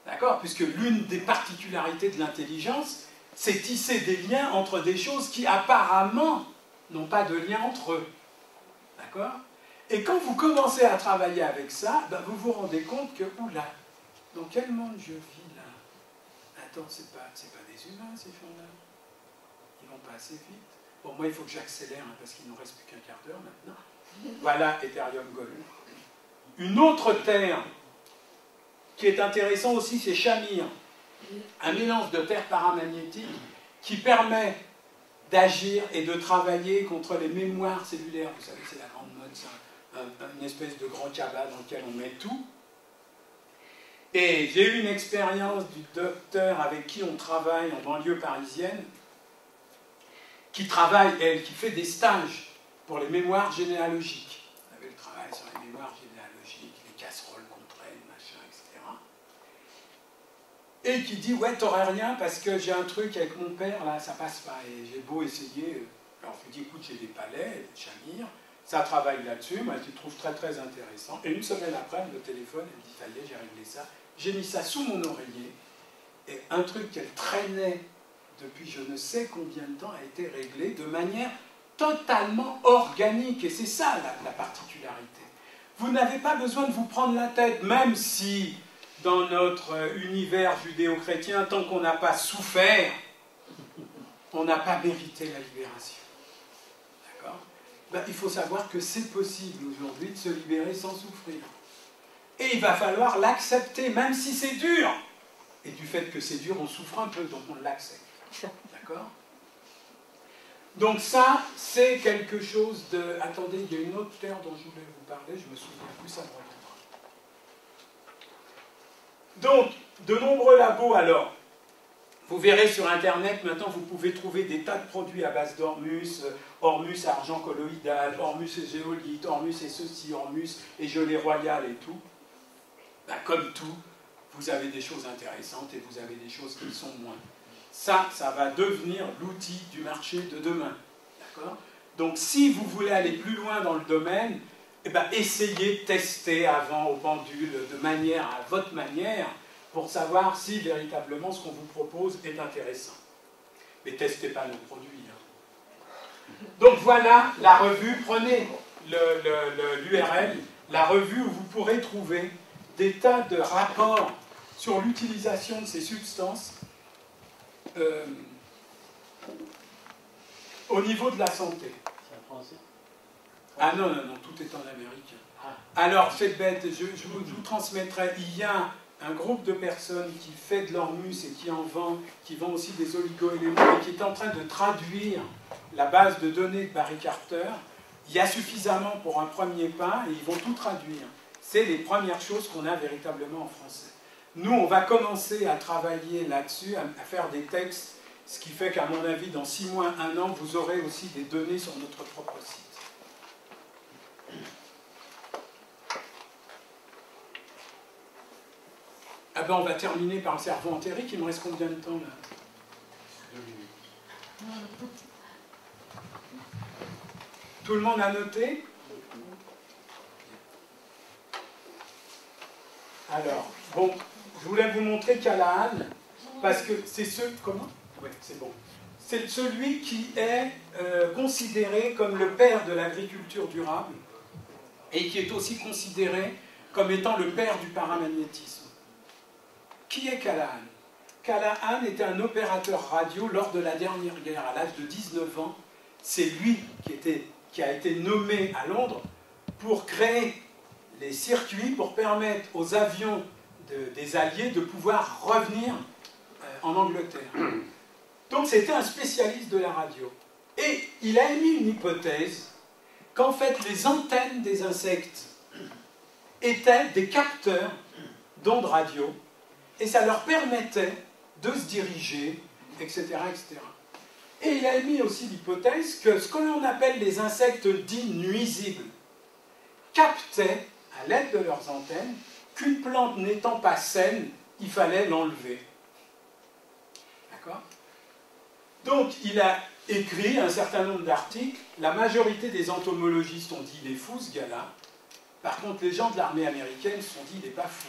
D'accord? Puisque l'une des particularités de l'intelligence, c'est tisser des liens entre des choses qui apparemment n'ont pas de lien entre eux. D'accord? Et quand vous commencez à travailler avec ça, ben vous vous rendez compte que, oula, dans quel monde je vis là? Attends, c'est pas des humains ces gens-là. Ils vont pas assez vite. Bon, moi il faut que j'accélère hein, parce qu'il ne nous reste plus qu'un quart d'heure maintenant. Voilà Ethereum Gold. Une autre terre qui est intéressante aussi, c'est Shamir. Un mélange de terre paramagnétique qui permet d'agir et de travailler contre les mémoires cellulaires. Vous savez, c'est la grande mode, c'est une espèce de grand cabas dans lequel on met tout. Et j'ai eu une expérience du docteur avec qui on travaille en banlieue parisienne, qui travaille, elle, qui fait des stages pour les mémoires généalogiques. Vous savez, le travail sur les mémoires généalogiques, les casseroles qu'on traîne, machin, etc. Et qui dit, ouais, t'aurais rien parce que j'ai un truc avec mon père, là, ça passe pas. Et j'ai beau essayer. Alors je lui dis, écoute, j'ai des palais, Shamir, ça travaille là-dessus, moi je le trouve très très intéressant. Et une semaine après, elle me téléphone, elle me dit, ça y est, j'ai réglé ça. J'ai mis ça sous mon oreiller, et un truc qu'elle traînait depuis je ne sais combien de temps a été réglé de manière totalement organique. Et c'est ça la particularité. Vous n'avez pas besoin de vous prendre la tête, même si dans notre univers judéo-chrétien, tant qu'on n'a pas souffert, on n'a pas mérité la libération. D'accord? Ben, il faut savoir que c'est possible aujourd'hui de se libérer sans souffrir. Et il va falloir l'accepter, même si c'est dur. Et du fait que c'est dur, on souffre un peu, donc on l'accepte. D'accord? Donc ça, c'est quelque chose de... Attendez, il y a une autre terre dont je voulais vous parler, je me souviens plus, ça me reviendra. Donc, de nombreux labos, alors, vous verrez sur Internet, maintenant, vous pouvez trouver des tas de produits à base d'ormus, ormus à argent colloïdal, ormus et géolite, ormus et ceci, ormus et gelée royale et tout. Ben, comme tout, vous avez des choses intéressantes et vous avez des choses qui le sont moins. Ça va devenir l'outil du marché de demain. D'accord? Donc, si vous voulez aller plus loin dans le domaine, eh ben, essayez de tester avant au pendule, de manière à votre manière, pour savoir si véritablement ce qu'on vous propose est intéressant. Mais testez pas nos produits. Hein. Donc voilà la revue, prenez l'URL, la revue où vous pourrez trouver des tas de rapports sur l'utilisation de ces substances au niveau de la santé. C'est en français? Ah non, non, non, tout est en américain. Alors, c'est bête, je vous transmettrai, il y a un groupe de personnes qui fait de l'ormus et qui en vend, qui vend aussi des oligo-éléments et qui est en train de traduire la base de données de Barry Carter. Il y a suffisamment pour un premier pas et ils vont tout traduire. C'est les premières choses qu'on a véritablement en français. Nous, on va commencer à travailler là-dessus, à faire des textes, ce qui fait qu'à mon avis, dans 6 mois, 1 an, vous aurez aussi des données sur notre propre site. Ah ben, on va terminer par le cerveau entérique. Il me reste combien de temps, là? 2 minutes. Tout le monde a noté? Alors, bon, je voulais vous montrer Callahan, parce que c'est comment? Oui, c'est bon. C'est celui qui est considéré comme le père de l'agriculture durable et qui est aussi considéré comme étant le père du paramagnétisme. Qui est Callahan? Callahan était un opérateur radio lors de la dernière guerre, à l'âge de 19 ans. C'est lui qui a été nommé à Londres pour créer les circuits pour permettre aux avions des Alliés de pouvoir revenir en Angleterre. Donc c'était un spécialiste de la radio. Et il a émis une hypothèse qu'en fait les antennes des insectes étaient des capteurs d'ondes radio et ça leur permettait de se diriger, etc., etc. Et il a émis aussi l'hypothèse que ce que l'on appelle les insectes dits nuisibles captaient, à l'aide de leurs antennes, qu'une plante n'étant pas saine, il fallait l'enlever. D'accord ? Donc il a écrit un certain nombre d'articles. La majorité des entomologistes ont dit « il est fou ce gars-là ». Par contre, les gens de l'armée américaine se sont dit « il n'est pas fou ».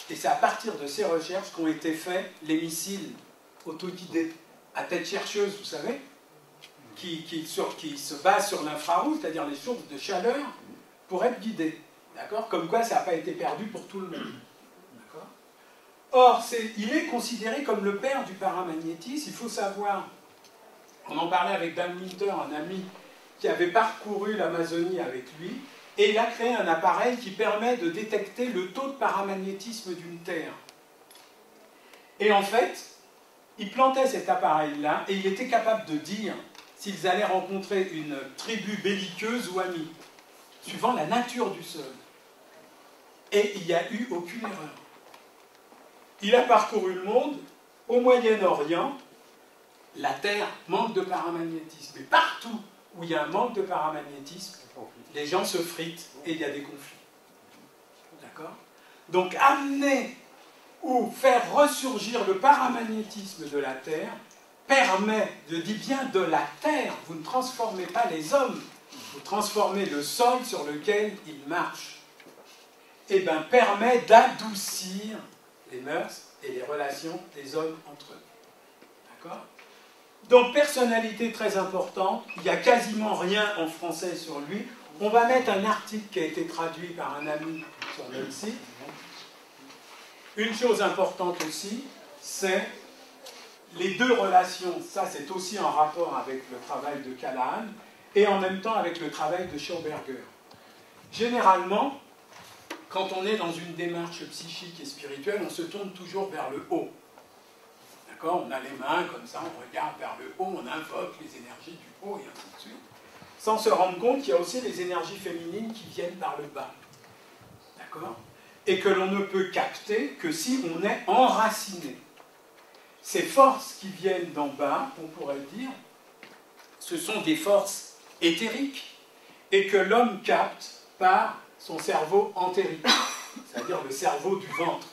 Et c'est à partir de ces recherches qu'ont été faits les missiles autoguidés à tête chercheuse, vous savez, qui se basent sur l'infrarouge, c'est-à-dire les sources de chaleur, pour être guidés. D'accord ? Comme quoi, ça n'a pas été perdu pour tout le monde. D'accord ? Or, il est considéré comme le père du paramagnétisme. Il faut savoir, on en parlait avec Dan Winter, un ami qui avait parcouru l'Amazonie avec lui, et il a créé un appareil qui permet de détecter le taux de paramagnétisme d'une terre. Et en fait, il plantait cet appareil-là, et il était capable de dire s'ils allaient rencontrer une tribu belliqueuse ou amie, suivant la nature du sol. Et il n'y a eu aucune erreur. Il a parcouru le monde. Au Moyen-Orient, la Terre manque de paramagnétisme. Et partout où il y a un manque de paramagnétisme, les gens se fritent et il y a des conflits. D'accord ? Donc amener ou faire ressurgir le paramagnétisme de la Terre permet, je dis bien de la Terre, vous ne transformez pas les hommes, vous transformez le sol sur lequel ils marchent, et bien permet d'adoucir les mœurs et les relations des hommes entre eux. D'accord ? Donc, personnalité très importante, il n'y a quasiment rien en français sur lui. On va mettre un article qui a été traduit par un ami sur notre site. Une chose importante aussi, c'est les deux relations. Ça, c'est aussi en rapport avec le travail de Callahan et en même temps avec le travail de Schauberger. Généralement, quand on est dans une démarche psychique et spirituelle, on se tourne toujours vers le haut. D'accord ? On a les mains comme ça, on regarde vers le haut, on invoque les énergies du haut et ainsi de suite. Sans se rendre compte qu'il y a aussi les énergies féminines qui viennent par le bas. D'accord ? Et que l'on ne peut capter que si on est enraciné. Ces forces qui viennent d'en bas, on pourrait dire, ce sont des forces éthériques et que l'homme capte par son cerveau entérique, c'est-à-dire le cerveau du ventre.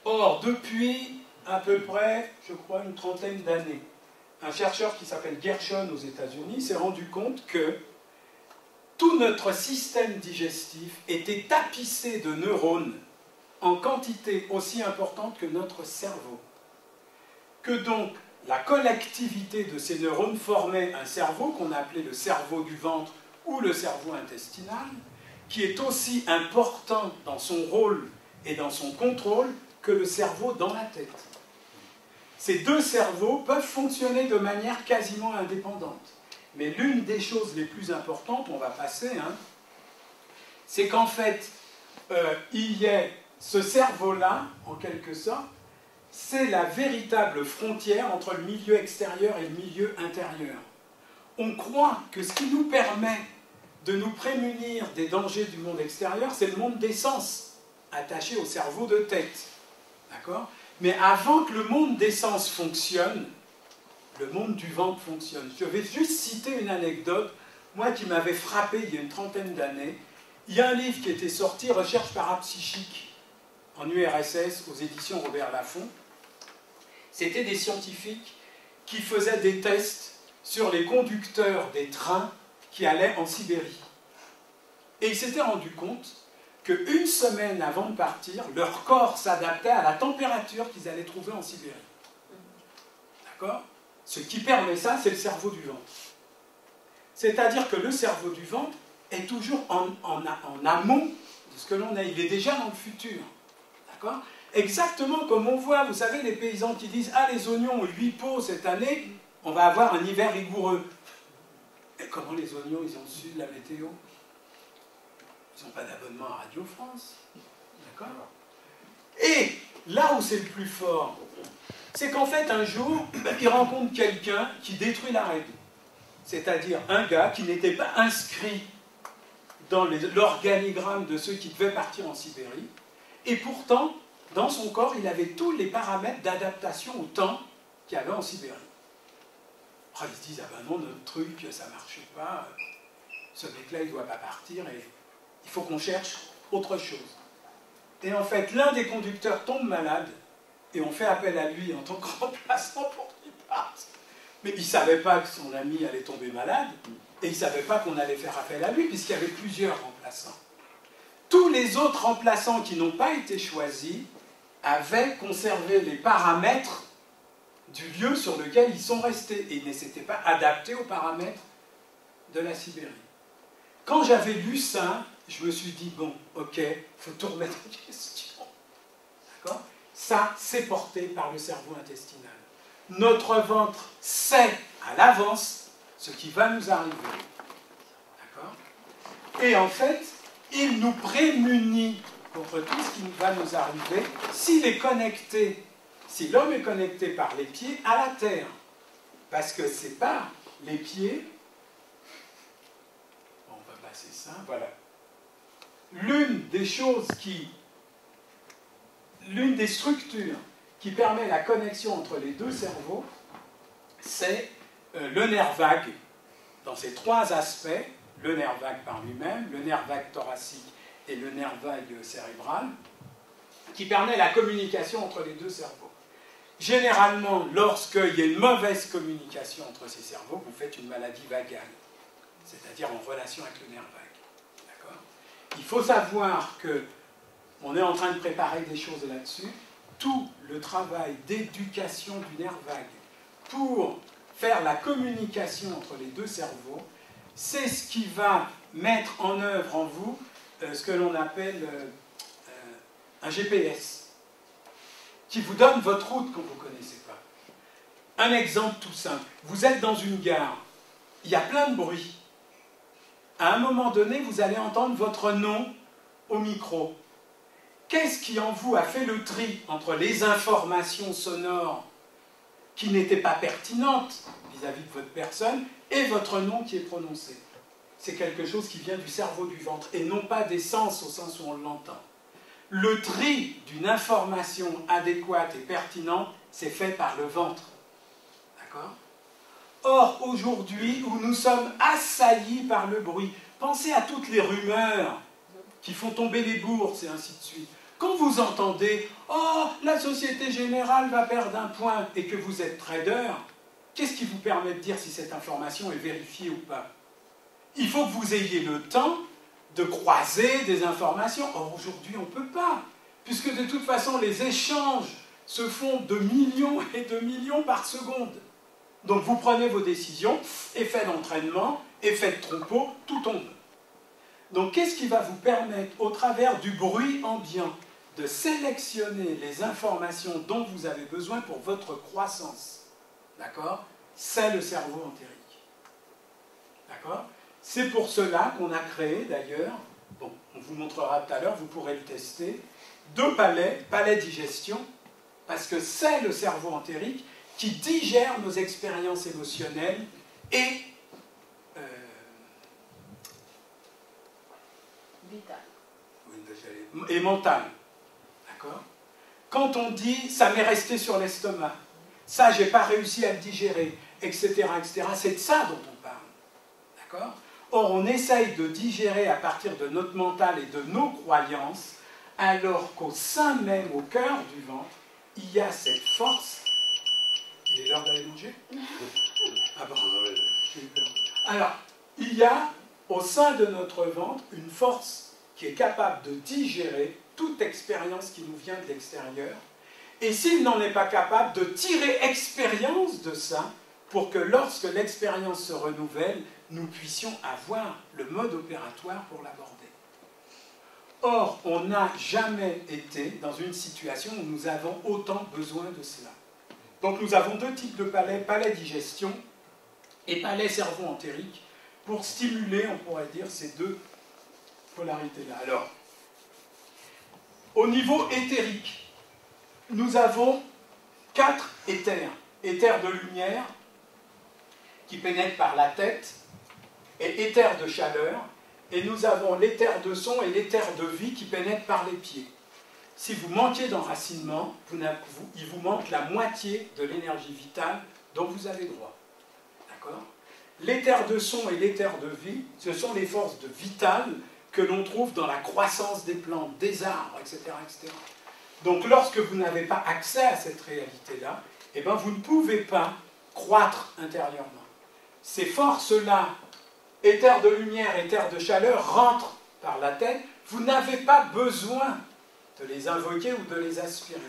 Or, depuis à peu près, je crois, une trentaine d'années, un chercheur qui s'appelle Gershon aux États-Unis s'est rendu compte que tout notre système digestif était tapissé de neurones en quantité aussi importante que notre cerveau. Que donc la collectivité de ces neurones formait un cerveau qu'on a appelé le cerveau du ventre ou le cerveau intestinal, qui est aussi important dans son rôle et dans son contrôle que le cerveau dans la tête. Ces deux cerveaux peuvent fonctionner de manière quasiment indépendante. Mais l'une des choses les plus importantes, on va passer, c'est qu'en fait, il y ait ce cerveau-là, en quelque sorte, c'est la véritable frontière entre le milieu extérieur et le milieu intérieur. On croit que ce qui nous permet de nous prémunir des dangers du monde extérieur, c'est le monde des sens, attaché au cerveau de tête. D'accord ? Mais avant que le monde des sens fonctionne, le monde du ventre fonctionne. Je vais juste citer une anecdote, moi qui m'avait frappé il y a une trentaine d'années. Il y a un livre qui était sorti, Recherche parapsychique, en URSS, aux éditions Robert Laffont. C'était des scientifiques qui faisaient des tests sur les conducteurs des trains qui allaient en Sibérie. Et ils s'étaient rendus compte qu'une semaine avant de partir, leur corps s'adaptait à la température qu'ils allaient trouver en Sibérie. D'accord ? Ce qui permet ça, c'est le cerveau du ventre. C'est-à-dire que le cerveau du ventre est toujours en amont de ce que l'on a. Il est déjà dans le futur. D'accord ? Exactement comme on voit, vous savez, les paysans qui disent « Ah, les oignons ont 8 pots cette année, on va avoir un hiver rigoureux. » Et comment les oignons, ils ont su de la météo ? Ils n'ont pas d'abonnement à Radio France. D'accord ? Et là où c'est le plus fort, c'est qu'en fait, un jour, il rencontre quelqu'un qui détruit la règle. C'est-à-dire un gars qui n'était pas inscrit dans l'organigramme de ceux qui devaient partir en Sibérie. Et pourtant, dans son corps, il avait tous les paramètres d'adaptation au temps qu'il y avait en Sibérie. Après, ils se disent, ah ben non, notre truc, ça ne marche pas. Ce mec-là, il ne doit pas partir et il faut qu'on cherche autre chose. Et en fait, l'un des conducteurs tombe malade et on fait appel à lui en tant que remplaçant pour qu'il parte. Mais il ne savait pas que son ami allait tomber malade et il ne savait pas qu'on allait faire appel à lui puisqu'il y avait plusieurs remplaçants. Tous les autres remplaçants qui n'ont pas été choisis avaient conservé les paramètres du lieu sur lequel ils sont restés et ne s'étaient pas adaptés aux paramètres de la Sibérie. Quand j'avais lu ça, je me suis dit, bon, ok, il faut tout remettre en question. D'accord ? Ça, c'est porté par le cerveau intestinal. Notre ventre sait à l'avance ce qui va nous arriver. D'accord ? Et en fait, il nous prémunit contre tout ce qui va nous arriver s'il est connecté, si l'homme est connecté par les pieds à la terre. Parce que c'est par les pieds. On va passer ça, voilà. L'une des structures qui permet la connexion entre les deux cerveaux, c'est le nerf vague, dans ses trois aspects, le nerf vague par lui-même, le nerf vague thoracique et le nerf vague cérébral, qui permet la communication entre les deux cerveaux. Généralement, lorsqu'il y a une mauvaise communication entre ces cerveaux, vous faites une maladie vagale, c'est-à-dire en relation avec le nerf vague. D'accord ? Il faut savoir qu'on est en train de préparer des choses là-dessus. Tout le travail d'éducation du nerf vague pour faire la communication entre les deux cerveaux, c'est ce qui va mettre en œuvre en vous ce que l'on appelle un GPS, qui vous donne votre route quand vous ne connaissez pas. Un exemple tout simple. Vous êtes dans une gare, il y a plein de bruit. À un moment donné, vous allez entendre votre nom au micro. Qu'est-ce qui en vous a fait le tri entre les informations sonores qui n'étaient pas pertinentes vis-à-vis de votre personne et votre nom qui est prononcé? C'est quelque chose qui vient du cerveau du ventre et non pas des sens au sens où on l'entend. Le tri d'une information adéquate et pertinente, c'est fait par le ventre. D'accord ? Or, aujourd'hui, où nous sommes assaillis par le bruit, pensez à toutes les rumeurs qui font tomber les bourses et ainsi de suite. Quand vous entendez « Oh, la Société Générale va perdre un point » et que vous êtes trader, qu'est-ce qui vous permet de dire si cette information est vérifiée ou pas? Il faut que vous ayez le temps de croiser des informations. Or, aujourd'hui, on ne peut pas, puisque de toute façon, les échanges se font de millions et de millions par seconde. Donc, vous prenez vos décisions, effet d'entraînement, effet de troupeau, tout tombe. Donc, qu'est-ce qui va vous permettre, au travers du bruit ambiant, de sélectionner les informations dont vous avez besoin pour votre croissance? D'accord? C'est le cerveau entérique. D'accord? C'est pour cela qu'on a créé, d'ailleurs, bon, on vous montrera tout à l'heure, vous pourrez le tester, 2 palais digestion, parce que c'est le cerveau entérique qui digère nos expériences émotionnelles et mentales. D'accord ? Quand on dit « ça m'est resté sur l'estomac »,« ça, j'ai pas réussi à le digérer », etc., etc., c'est de ça dont on parle. D'accord ? Or, on essaye de digérer à partir de notre mental et de nos croyances, alors qu'au sein même, au cœur du ventre, il y a cette force. Il est l'heure d'aller manger? Ah bon, j'ai eu peur. Alors, il y a au sein de notre ventre une force qui est capable de digérer toute expérience qui nous vient de l'extérieur, et s'il n'en est pas capable, de tirer expérience de ça, pour que lorsque l'expérience se renouvelle, nous puissions avoir le mode opératoire pour l'aborder. Or, on n'a jamais été dans une situation où nous avons autant besoin de cela. Donc nous avons 2 types de palais, palais digestion et palais cerveau entérique, pour stimuler, on pourrait dire, ces 2 polarités-là. Alors, au niveau éthérique, nous avons 4 éthers. Éther de lumière, qui pénètre par la tête, et éther de chaleur, et nous avons l'éther de son et l'éther de vie qui pénètrent par les pieds. Si vous manquez d'enracinement, il vous manque la moitié de l'énergie vitale dont vous avez droit. D'accord ? L'éther de son et l'éther de vie, ce sont les forces vitales que l'on trouve dans la croissance des plantes, des arbres, etc., etc. Donc lorsque vous n'avez pas accès à cette réalité-là, eh bien, vous ne pouvez pas croître intérieurement. Ces forces-là, éther de lumière, éther de chaleur, rentrent par la tête. Vous n'avez pas besoin de les invoquer ou de les aspirer.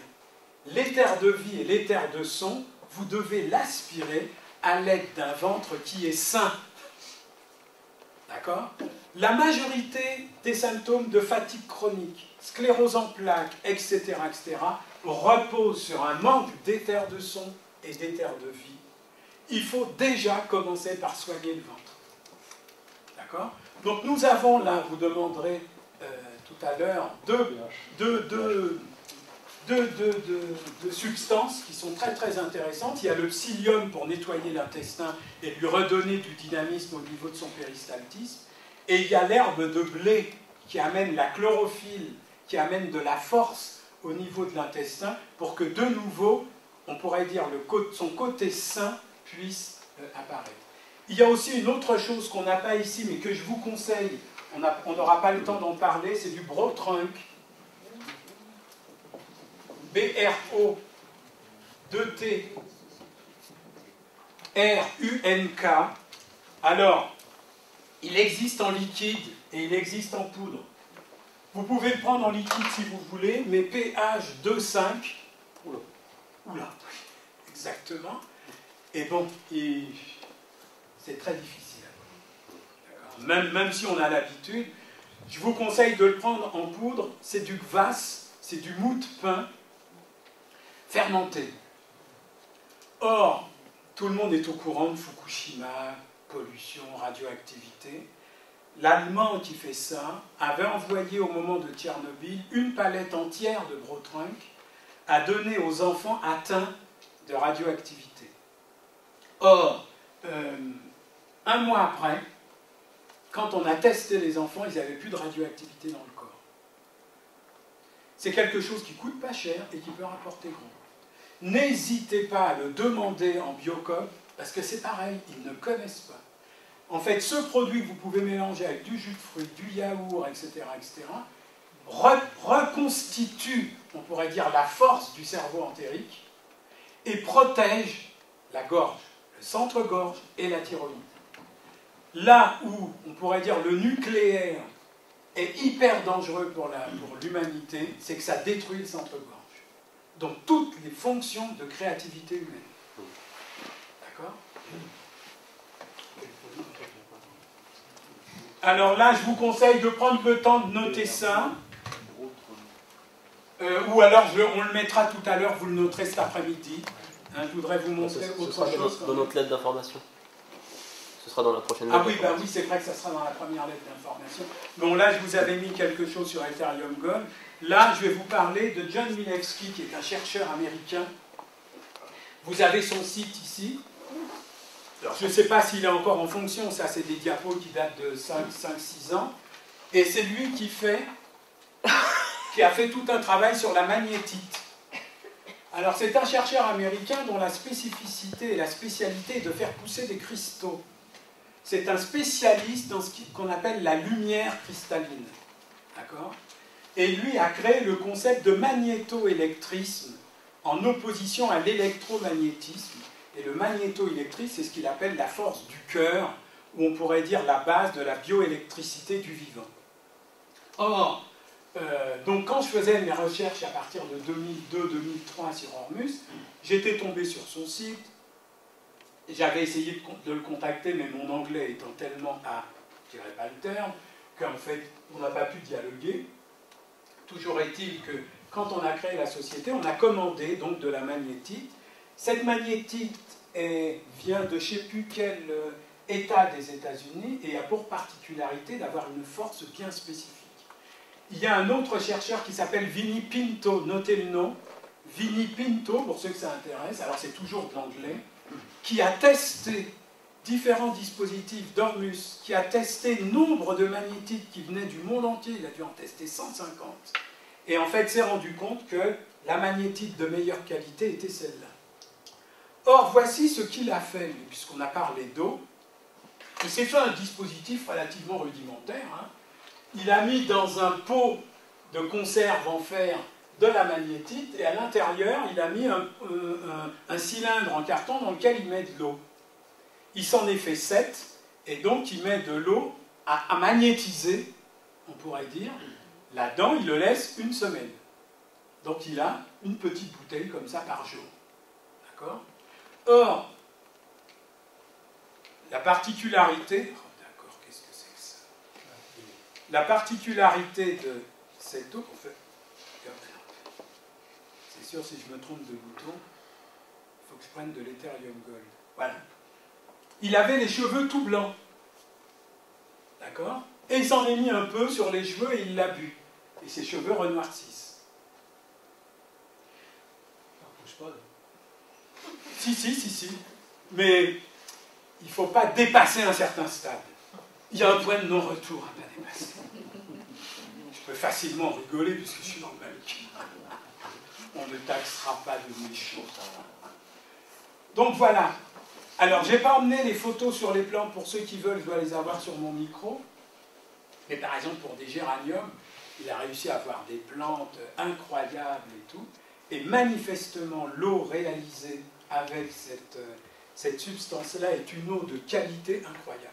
L'éther de vie et l'éther de son, vous devez l'aspirer à l'aide d'un ventre qui est sain. D'accord ? La majorité des symptômes de fatigue chronique, sclérose en plaques, etc., reposent sur un manque d'éther de son et d'éther de vie. Il faut déjà commencer par soigner le ventre. D'accord ? Donc nous avons là, vous demanderez tout à l'heure, deux substances qui sont très très intéressantes. Il y a le psyllium pour nettoyer l'intestin et lui redonner du dynamisme au niveau de son péristaltisme. Et il y a l'herbe de blé qui amène la chlorophylle, qui amène de la force au niveau de l'intestin pour que de nouveau, on pourrait dire, son côté sain puisse apparaître. Il y a aussi une autre chose qu'on n'a pas ici, mais que je vous conseille, on n'aura pas le temps d'en parler, c'est du Brotrunk. B-R-O-2-T-R-U-N-K. Alors, il existe en liquide et il existe en poudre. Vous pouvez le prendre en liquide si vous voulez, mais pH 2,5. Oula, exactement. Et bon, c'est très difficile. Même si on a l'habitude, je vous conseille de le prendre en poudre. C'est du kvass, c'est du mou de pain fermenté. Or, tout le monde est au courant de Fukushima, pollution, radioactivité. L'Allemand qui fait ça avait envoyé au moment de Tchernobyl une palette entière de Brotrunk à donner aux enfants atteints de radioactivité. Or, un mois après, quand on a testé les enfants, ils n'avaient plus de radioactivité dans le corps. C'est quelque chose qui coûte pas cher et qui peut rapporter gros. N'hésitez pas à le demander en Biocoop, parce que c'est pareil, ils ne connaissent pas. En fait, ce produit que vous pouvez mélanger avec du jus de fruits, du yaourt, etc., reconstitue, on pourrait dire, la force du cerveau entérique et protège la gorge, le centre-gorge et la thyroïde. Là où, on pourrait dire, le nucléaire est hyper dangereux pour l'humanité, c'est que ça détruit le centre-gorge. Donc toutes les fonctions de créativité humaine. D'accord ? Alors là, je vous conseille de prendre le temps de noter ça. Ou alors, on le mettra tout à l'heure, vous le noterez cet après-midi. Hein, je voudrais vous montrer autre chose. Dans notre lettre d'information. Ce sera dans la prochaine lettre. Ah oui, bah oui, c'est vrai que ça sera dans la première lettre d'information. Bon, là, je vous avais mis quelque chose sur Ethereum Gold. Là, je vais vous parler de John Milewski, qui est un chercheur américain. Vous avez son site ici. Alors, je ne sais pas s'il est encore en fonction, ça, c'est des diapos qui datent de 5-6 ans. Et c'est lui qui a fait tout un travail sur la magnétite. Alors, c'est un chercheur américain dont la spécificité et la spécialité est de faire pousser des cristaux. C'est un spécialiste dans ce qu'on appelle la lumière cristalline. D'accord ? Et lui a créé le concept de magnétoélectrisme en opposition à l'électromagnétisme. Et le magnétoélectrisme, c'est ce qu'il appelle la force du cœur, ou on pourrait dire la base de la bioélectricité du vivant. Or, donc quand je faisais mes recherches à partir de 2002-2003 sur Hormus, j'étais tombé sur son site. J'avais essayé de le contacter, mais mon anglais étant tellement je ne dirais pas le terme, qu'en fait, on n'a pas pu dialoguer. Toujours est-il que, quand on a créé la société, on a commandé donc de la magnétite. Cette magnétite vient de je ne sais plus quel État des États-Unis et a pour particularité d'avoir une force bien spécifique. Il y a un autre chercheur qui s'appelle Vinny Pinto, notez le nom, Vinnie Pinto, pour ceux que ça intéresse, alors c'est toujours de l'anglais, qui a testé différents dispositifs d'Ormus, qui a testé nombre de magnétites qui venaient du monde entier, il a dû en tester 150, et en fait s'est rendu compte que la magnétite de meilleure qualité était celle-là. Or, voici ce qu'il a fait, puisqu'on a parlé d'eau. Il s'est fait un dispositif relativement rudimentaire. Hein. Il a mis dans un pot de conserve en fer de la magnétite, et à l'intérieur, il a mis un cylindre en carton dans lequel il met de l'eau. Il s'en est fait 7, et donc il met de l'eau à magnétiser, on pourrait dire. Là-dedans, il le laisse une semaine. Donc il a une petite bouteille comme ça par jour. D'accord ? Or, la particularité... Oh, d'accord, qu'est-ce que c'est que ça? La particularité de cette eau, en fait... C'est sûr, si je me trompe de bouton, il faut que je prenne de l'Ethereum Gold. Voilà. Il avait les cheveux tout blancs. D'accord? Et il s'en est mis un peu sur les cheveux et il l'a bu. Et ses cheveux renoircissent. Ça ne pousse pas. Si. Mais il ne faut pas dépasser un certain stade. Il y a un point de non-retour à ne pas dépasser. Je peux facilement rigoler puisque je suis dans le même cas. On ne taxera pas de méchant. Donc voilà. Alors, je n'ai pas emmené les photos sur les plantes. Pour ceux qui veulent, je dois les avoir sur mon micro. Mais par exemple, pour des géraniums, il a réussi à avoir des plantes incroyables et tout. Et manifestement, l'eau réalisée avec cette substance-là est une eau de qualité incroyable.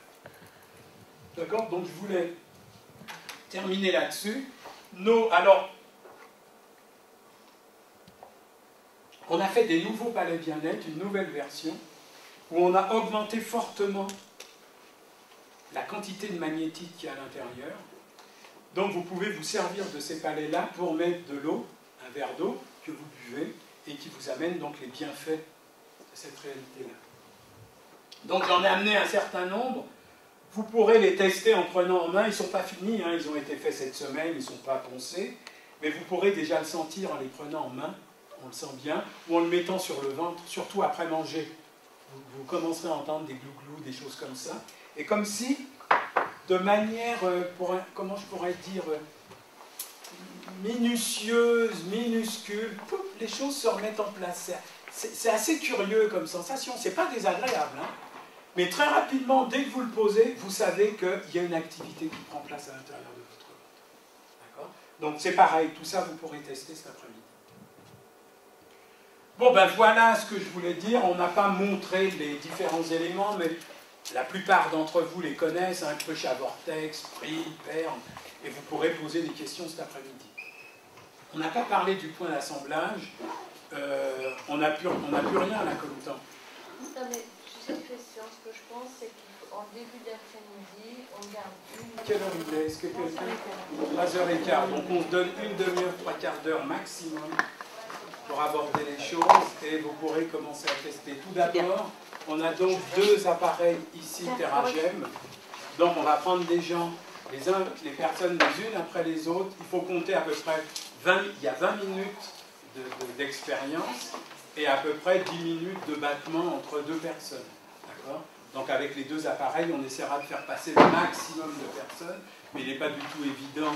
D'accord? Donc je voulais terminer là-dessus. Alors, on a fait des nouveaux palais bien-être, une nouvelle version, où on a augmenté fortement la quantité de magnétite qu'il y a à l'intérieur. Donc vous pouvez vous servir de ces palais-là pour mettre de l'eau, un verre d'eau que vous buvez, et qui vous amène donc les bienfaits de cette réalité-là. Donc j'en ai amené un certain nombre. Vous pourrez les tester en prenant en main. Ils ne sont pas finis, hein, ils ont été faits cette semaine, ils ne sont pas poncés. Mais vous pourrez déjà le sentir en les prenant en main, on le sent bien, ou en le mettant sur le ventre, surtout après manger. Vous commencerez à entendre des glouglous, des choses comme ça. Et comme si, de manière, comment je pourrais dire, minutieuse, minuscule, pouf, les choses se remettent en place. C'est assez curieux comme sensation, c'est pas désagréable, hein. Mais très rapidement, dès que vous le posez, vous savez qu'il y a une activité qui prend place à l'intérieur de votre ventre. D'accord? Donc c'est pareil, tout ça vous pourrez tester cet après-midi. Bon ben voilà ce que je voulais dire, on n'a pas montré les différents éléments, mais la plupart d'entre vous les connaissent, un cruche à vortex, prix, perle, et vous pourrez poser des questions cet après-midi. On n'a pas parlé du point d'assemblage, on n'a plus rien là comme temps. Non mais, juste une question, ce que je pense, c'est qu'en début d'après-midi, on garde une... Quelle heure il est? Est-ce que quelqu'un... 3h15, donc on se donne une demi-heure, 3/4 d'heure maximum pour aborder les choses, et vous pourrez commencer à tester. Tout d'abord, on a donc 2 appareils ici, Terragem. Donc on va prendre des gens, les personnes les unes après les autres. Il faut compter à peu près 20 minutes d'expérience et à peu près 10 minutes de battement entre 2 personnes. D'accord? Donc avec les 2 appareils, on essaiera de faire passer le maximum de personnes, mais il n'est pas du tout évident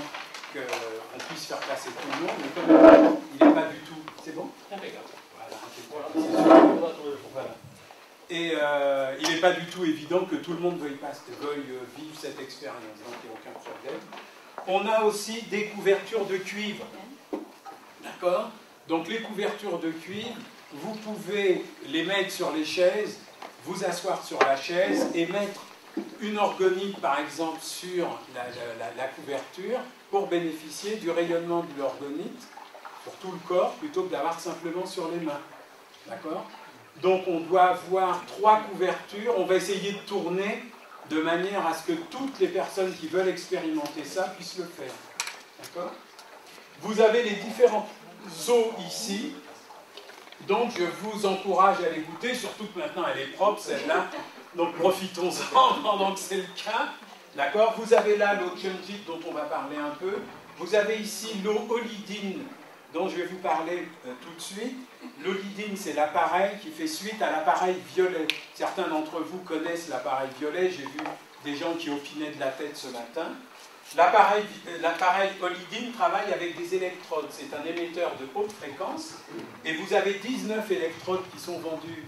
qu'on puisse faire passer tout le monde, mais comme il n'est pas du tout... C'est bon? Impeccable. Voilà. Et il n'est pas du tout évident que tout le monde veuille vivre cette expérience, donc il n'y a aucun problème. On a aussi des couvertures de cuivre. D'accord? Donc les couvertures de cuivre, vous pouvez les mettre sur les chaises, vous asseoir sur la chaise et mettre une orgonite, par exemple, sur la couverture pour bénéficier du rayonnement de l'orgonite pour tout le corps, plutôt que d'avoir simplement sur les mains. D'accord? Donc on doit avoir 3 couvertures, on va essayer de tourner de manière à ce que toutes les personnes qui veulent expérimenter ça puissent le faire. D'accord? Vous avez les différents eaux ici, donc je vous encourage à les goûter, surtout que maintenant elle est propre celle-là, donc profitons-en pendant que c'est le cas. D'accord? Vous avez là l'eau Chunjit dont on va parler un peu, vous avez ici l'eau Olidine dont je vais vous parler tout de suite. L'olidine, c'est l'appareil qui fait suite à l'appareil violet. Certains d'entre vous connaissent l'appareil violet, j'ai vu des gens qui opinaient de la tête ce matin. L'appareil olidine travaille avec des électrodes, c'est un émetteur de haute fréquence, et vous avez 19 électrodes qui sont vendues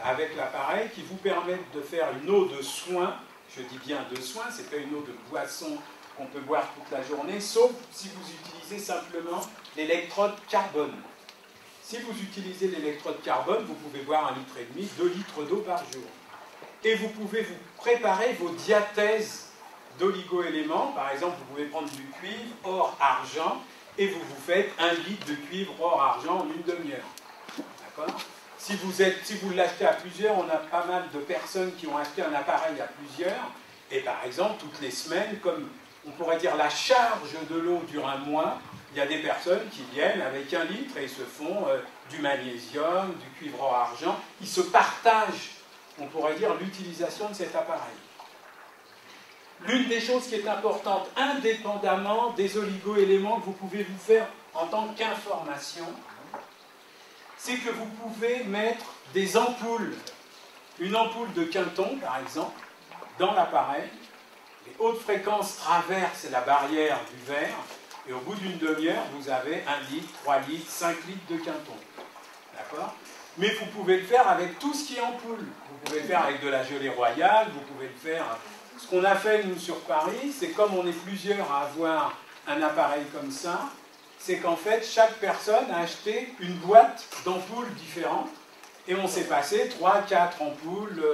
avec l'appareil, qui vous permettent de faire une eau de soin, je dis bien de soin, c'est pas une eau de boisson qu'on peut boire toute la journée, sauf si vous utilisez simplement l'électrode carbone. Si vous utilisez l'électrode carbone, vous pouvez boire 1,5 litre, 2 litres d'eau par jour. Et vous pouvez vous préparer vos diathèses d'oligo-éléments. Par exemple, vous pouvez prendre du cuivre, or, argent, et vous vous faites 1 litre de cuivre, or, argent en une demi-heure. D'accord ? Si vous l'achetez à plusieurs, on a pas mal de personnes qui ont acheté un appareil à plusieurs, et par exemple, toutes les semaines, comme on pourrait dire la charge de l'eau dure un mois, il y a des personnes qui viennent avec 1 litre et ils se font du magnésium, du cuivre, or, argent. Ils se partagent, on pourrait dire, l'utilisation de cet appareil. L'une des choses qui est importante, indépendamment des oligo-éléments que vous pouvez vous faire en tant qu'information, c'est que vous pouvez mettre des ampoules, une ampoule de Quinton par exemple, dans l'appareil. Les hautes fréquences traversent la barrière du verre, et au bout d'une demi-heure, vous avez 1 litre, 3 litres, 5 litres de Quinton. D'accord ? Mais vous pouvez le faire avec tout ce qui est ampoule. Vous pouvez le faire avec de la gelée royale, vous pouvez le faire... Ce qu'on a fait, nous, sur Paris, c'est comme on est plusieurs à avoir un appareil comme ça, c'est qu'en fait, chaque personne a acheté une boîte d'ampoules différentes, et on s'est passé 3, 4 ampoules,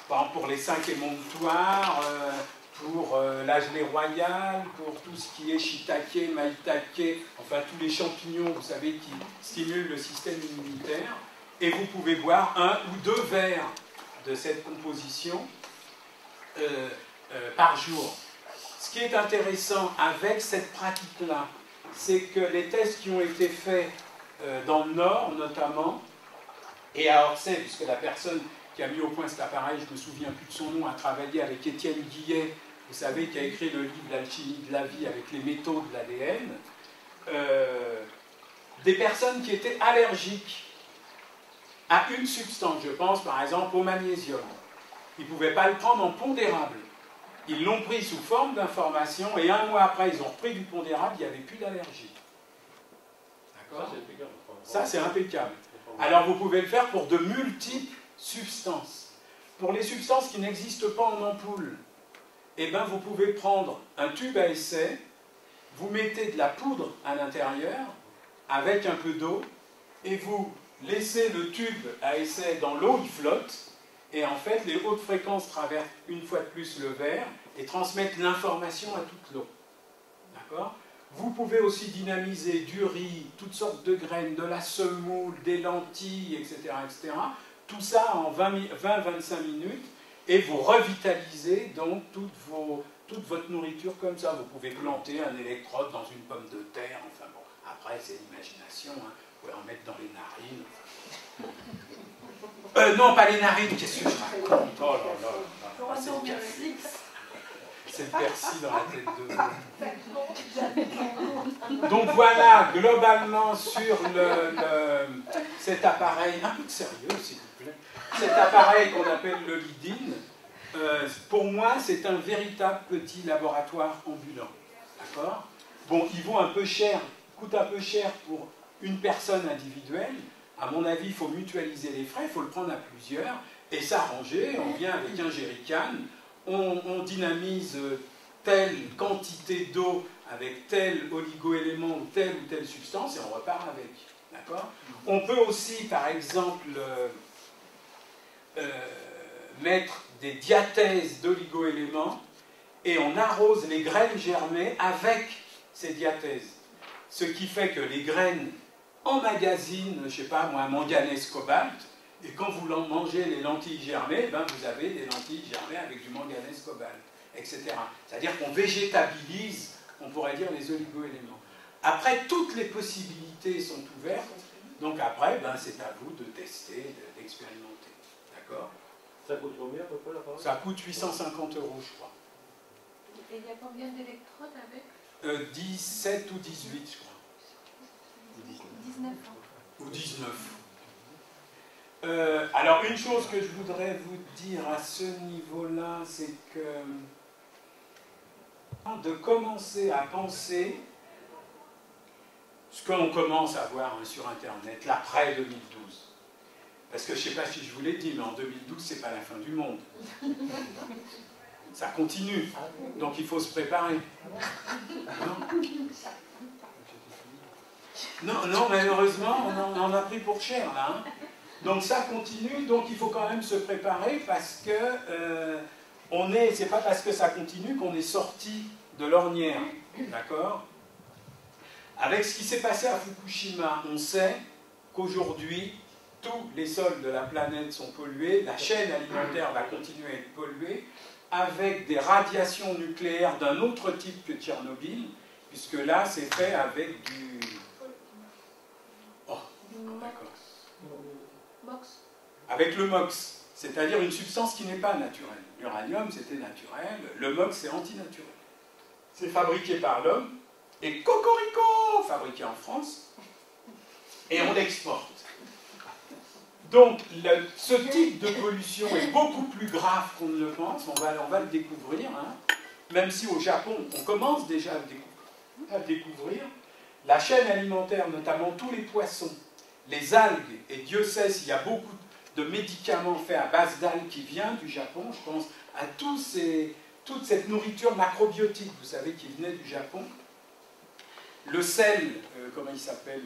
par exemple pour les 5 émonctoires, pour la gelée royale, pour tout ce qui est shiitake, maïtake, enfin tous les champignons, vous savez, qui stimulent le système immunitaire, et vous pouvez boire 1 ou 2 verres de cette composition par jour. Ce qui est intéressant avec cette pratique-là, c'est que les tests qui ont été faits dans le Nord, notamment, et à Orsay, puisque la personne qui a mis au point cet appareil, je ne me souviens plus de son nom, a travaillé avec Étienne Guillet, vous savez, qui a écrit le livre L'alchimie de la vie avec les métaux de l'ADN, des personnes qui étaient allergiques à une substance, je pense par exemple au magnésium. Ils ne pouvaient pas le prendre en pondérable. Ils l'ont pris sous forme d'information, et 1 mois après, ils ont repris du pondérable, il n'y avait plus d'allergie. D'accord ? Ça, c'est impeccable. Alors, vous pouvez le faire pour de multiples substances. Pour les substances qui n'existent pas en ampoule, eh ben, vous pouvez prendre un tube à essai, vous mettez de la poudre à l'intérieur, avec un peu d'eau, et vous laissez le tube à essai dans l'eau, il flotte, et en fait, les hautes fréquences traversent une fois de plus le verre et transmettent l'information à toute l'eau. D'accord ? Vous pouvez aussi dynamiser du riz, toutes sortes de graines, de la semoule, des lentilles, etc., etc. Tout ça en 20-25 minutes, et vous revitalisez donc toute votre nourriture comme ça. Vous pouvez planter un électrode dans une pomme de terre, enfin bon, après c'est l'imagination, hein. Vous pouvez en mettre dans les narines. Non, pas les narines, qu'est-ce que je raconte? Oh là là, c'est le persil. C'est le persil dans la tête de veau. Donc voilà, globalement sur cet appareil, un peu de sérieux s'il vous plaît, cet appareil qu'on appelle l'olidine, pour moi c'est un véritable petit laboratoire ambulant. D'accord? Bon, il vaut un peu cher, coûte un peu cher pour une personne individuelle. À mon avis, il faut mutualiser les frais, il faut le prendre à plusieurs et s'arranger. On vient avec un jerrycan, on dynamise telle quantité d'eau avec tel oligo-élément ou telle substance et on repart avec. D'accord ? On peut aussi, par exemple, mettre des diathèses d'oligo-éléments et on arrose les graines germées avec ces diathèses. Ce qui fait que les graines emmagasinent, je ne sais pas moi, manganèse cobalt, et quand vous mangez les lentilles germées, ben vous avez des lentilles germées avec du manganèse cobalt, etc. C'est-à-dire qu'on végétabilise, on pourrait dire, les oligo-éléments. Après, toutes les possibilités sont ouvertes, donc après, ben, c'est à vous de tester, d'expérimenter. D'accord ? Ça coûte combien à peu près l'appareil ? Ça coûte 850 €, je crois. Et il y a combien d'électrodes avec 17 ou 18, je crois. 19. 19. Ou 19. Alors, une chose que je voudrais vous dire à ce niveau-là, c'est que de commencer à penser ce qu'on commence à voir sur Internet, l'après 2012. Parce que je ne sais pas si je vous l'ai dit, mais en 2012, c'est pas la fin du monde. Ça continue. Donc il faut se préparer. Non, malheureusement, on en a pris pour cher, là. Hein. Donc ça continue, donc il faut quand même se préparer parce que c'est pas parce que ça continue qu'on est sorti de l'ornière. D'accord? Avec ce qui s'est passé à Fukushima, on sait qu'aujourd'hui, tous les sols de la planète sont pollués, la chaîne alimentaire va continuer à être polluée, avec des radiations nucléaires d'un autre type que Tchernobyl, puisque là, c'est fait avec du... Oh, d'accord. MOX. Avec le MOX, c'est-à-dire une substance qui n'est pas naturelle. L'uranium, c'était naturel, le MOX, c'est antinaturel. C'est fabriqué par l'homme, et cocorico, fabriqué en France, et on l'exporte. Donc, ce type de pollution est beaucoup plus grave qu'on ne le pense, on va le découvrir, hein. Même si au Japon, on commence déjà à le découvrir. La chaîne alimentaire, notamment tous les poissons, les algues, et Dieu sait s'il y a beaucoup de médicaments faits à base d'algues qui viennent du Japon, je pense à toute cette nourriture macrobiotique, vous savez, qui venait du Japon. Le sel, comment il s'appelle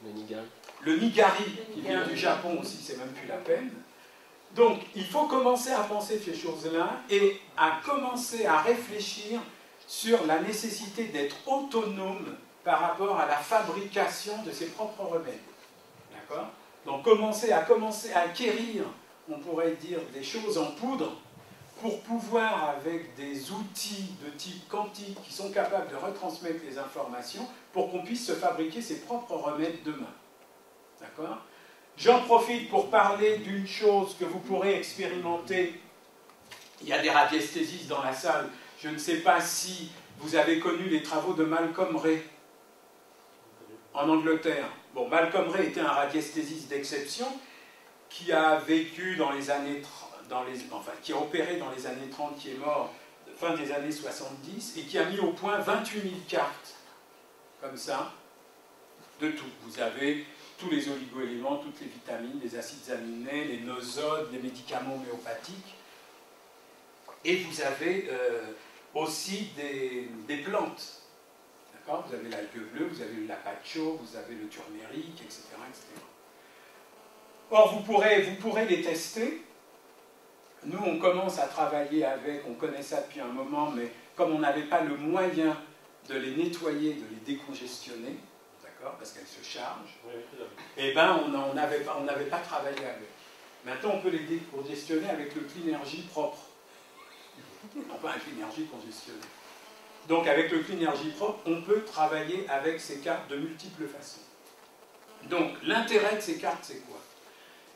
Le nigari. Le nigari, qui vient du Japon aussi, c'est même plus la peine. Donc, il faut commencer à penser ces choses-là et à commencer à réfléchir sur la nécessité d'être autonome par rapport à la fabrication de ses propres remèdes. D'accord? Donc, commencer à acquérir, on pourrait dire, des choses en poudre pour pouvoir, avec des outils de type quantique qui sont capables de retransmettre les informations, pour qu'on puisse se fabriquer ses propres remèdes demain. D'accord? J'en profite pour parler d'une chose que vous pourrez expérimenter. Il y a des radiesthésistes dans la salle. Je ne sais pas si vous avez connu les travaux de Malcolm Ray en Angleterre. Bon, Malcolm Ray était un radiesthésiste d'exception qui a vécu dans les années 30, qui a opéré dans les années 30, qui est mort fin des années 70, et qui a mis au point 28 000 cartes, comme ça, de tout. Vous avez tous les oligo-éléments, toutes les vitamines, les acides aminés, les nosodes, les médicaments homéopathiques. Et vous avez aussi des plantes. D'accord? Vous avez l'algue bleue, vous avez le lapacho, vous avez le turméric, etc., etc. Or, vous pourrez les tester. Nous, on commence à travailler avec, on connaît ça depuis un moment, mais comme on n'avait pas le moyen de les nettoyer, de les décongestionner, parce qu'elles se chargent, et ben on n'avait pas travaillé avec. Maintenant, on peut les décongestionner avec le Cleanergy propre. Non pas un Cleanergy congestionné. Donc, avec le Cleanergy propre, on peut travailler avec ces cartes de multiples façons. Donc, l'intérêt de ces cartes, c'est quoi?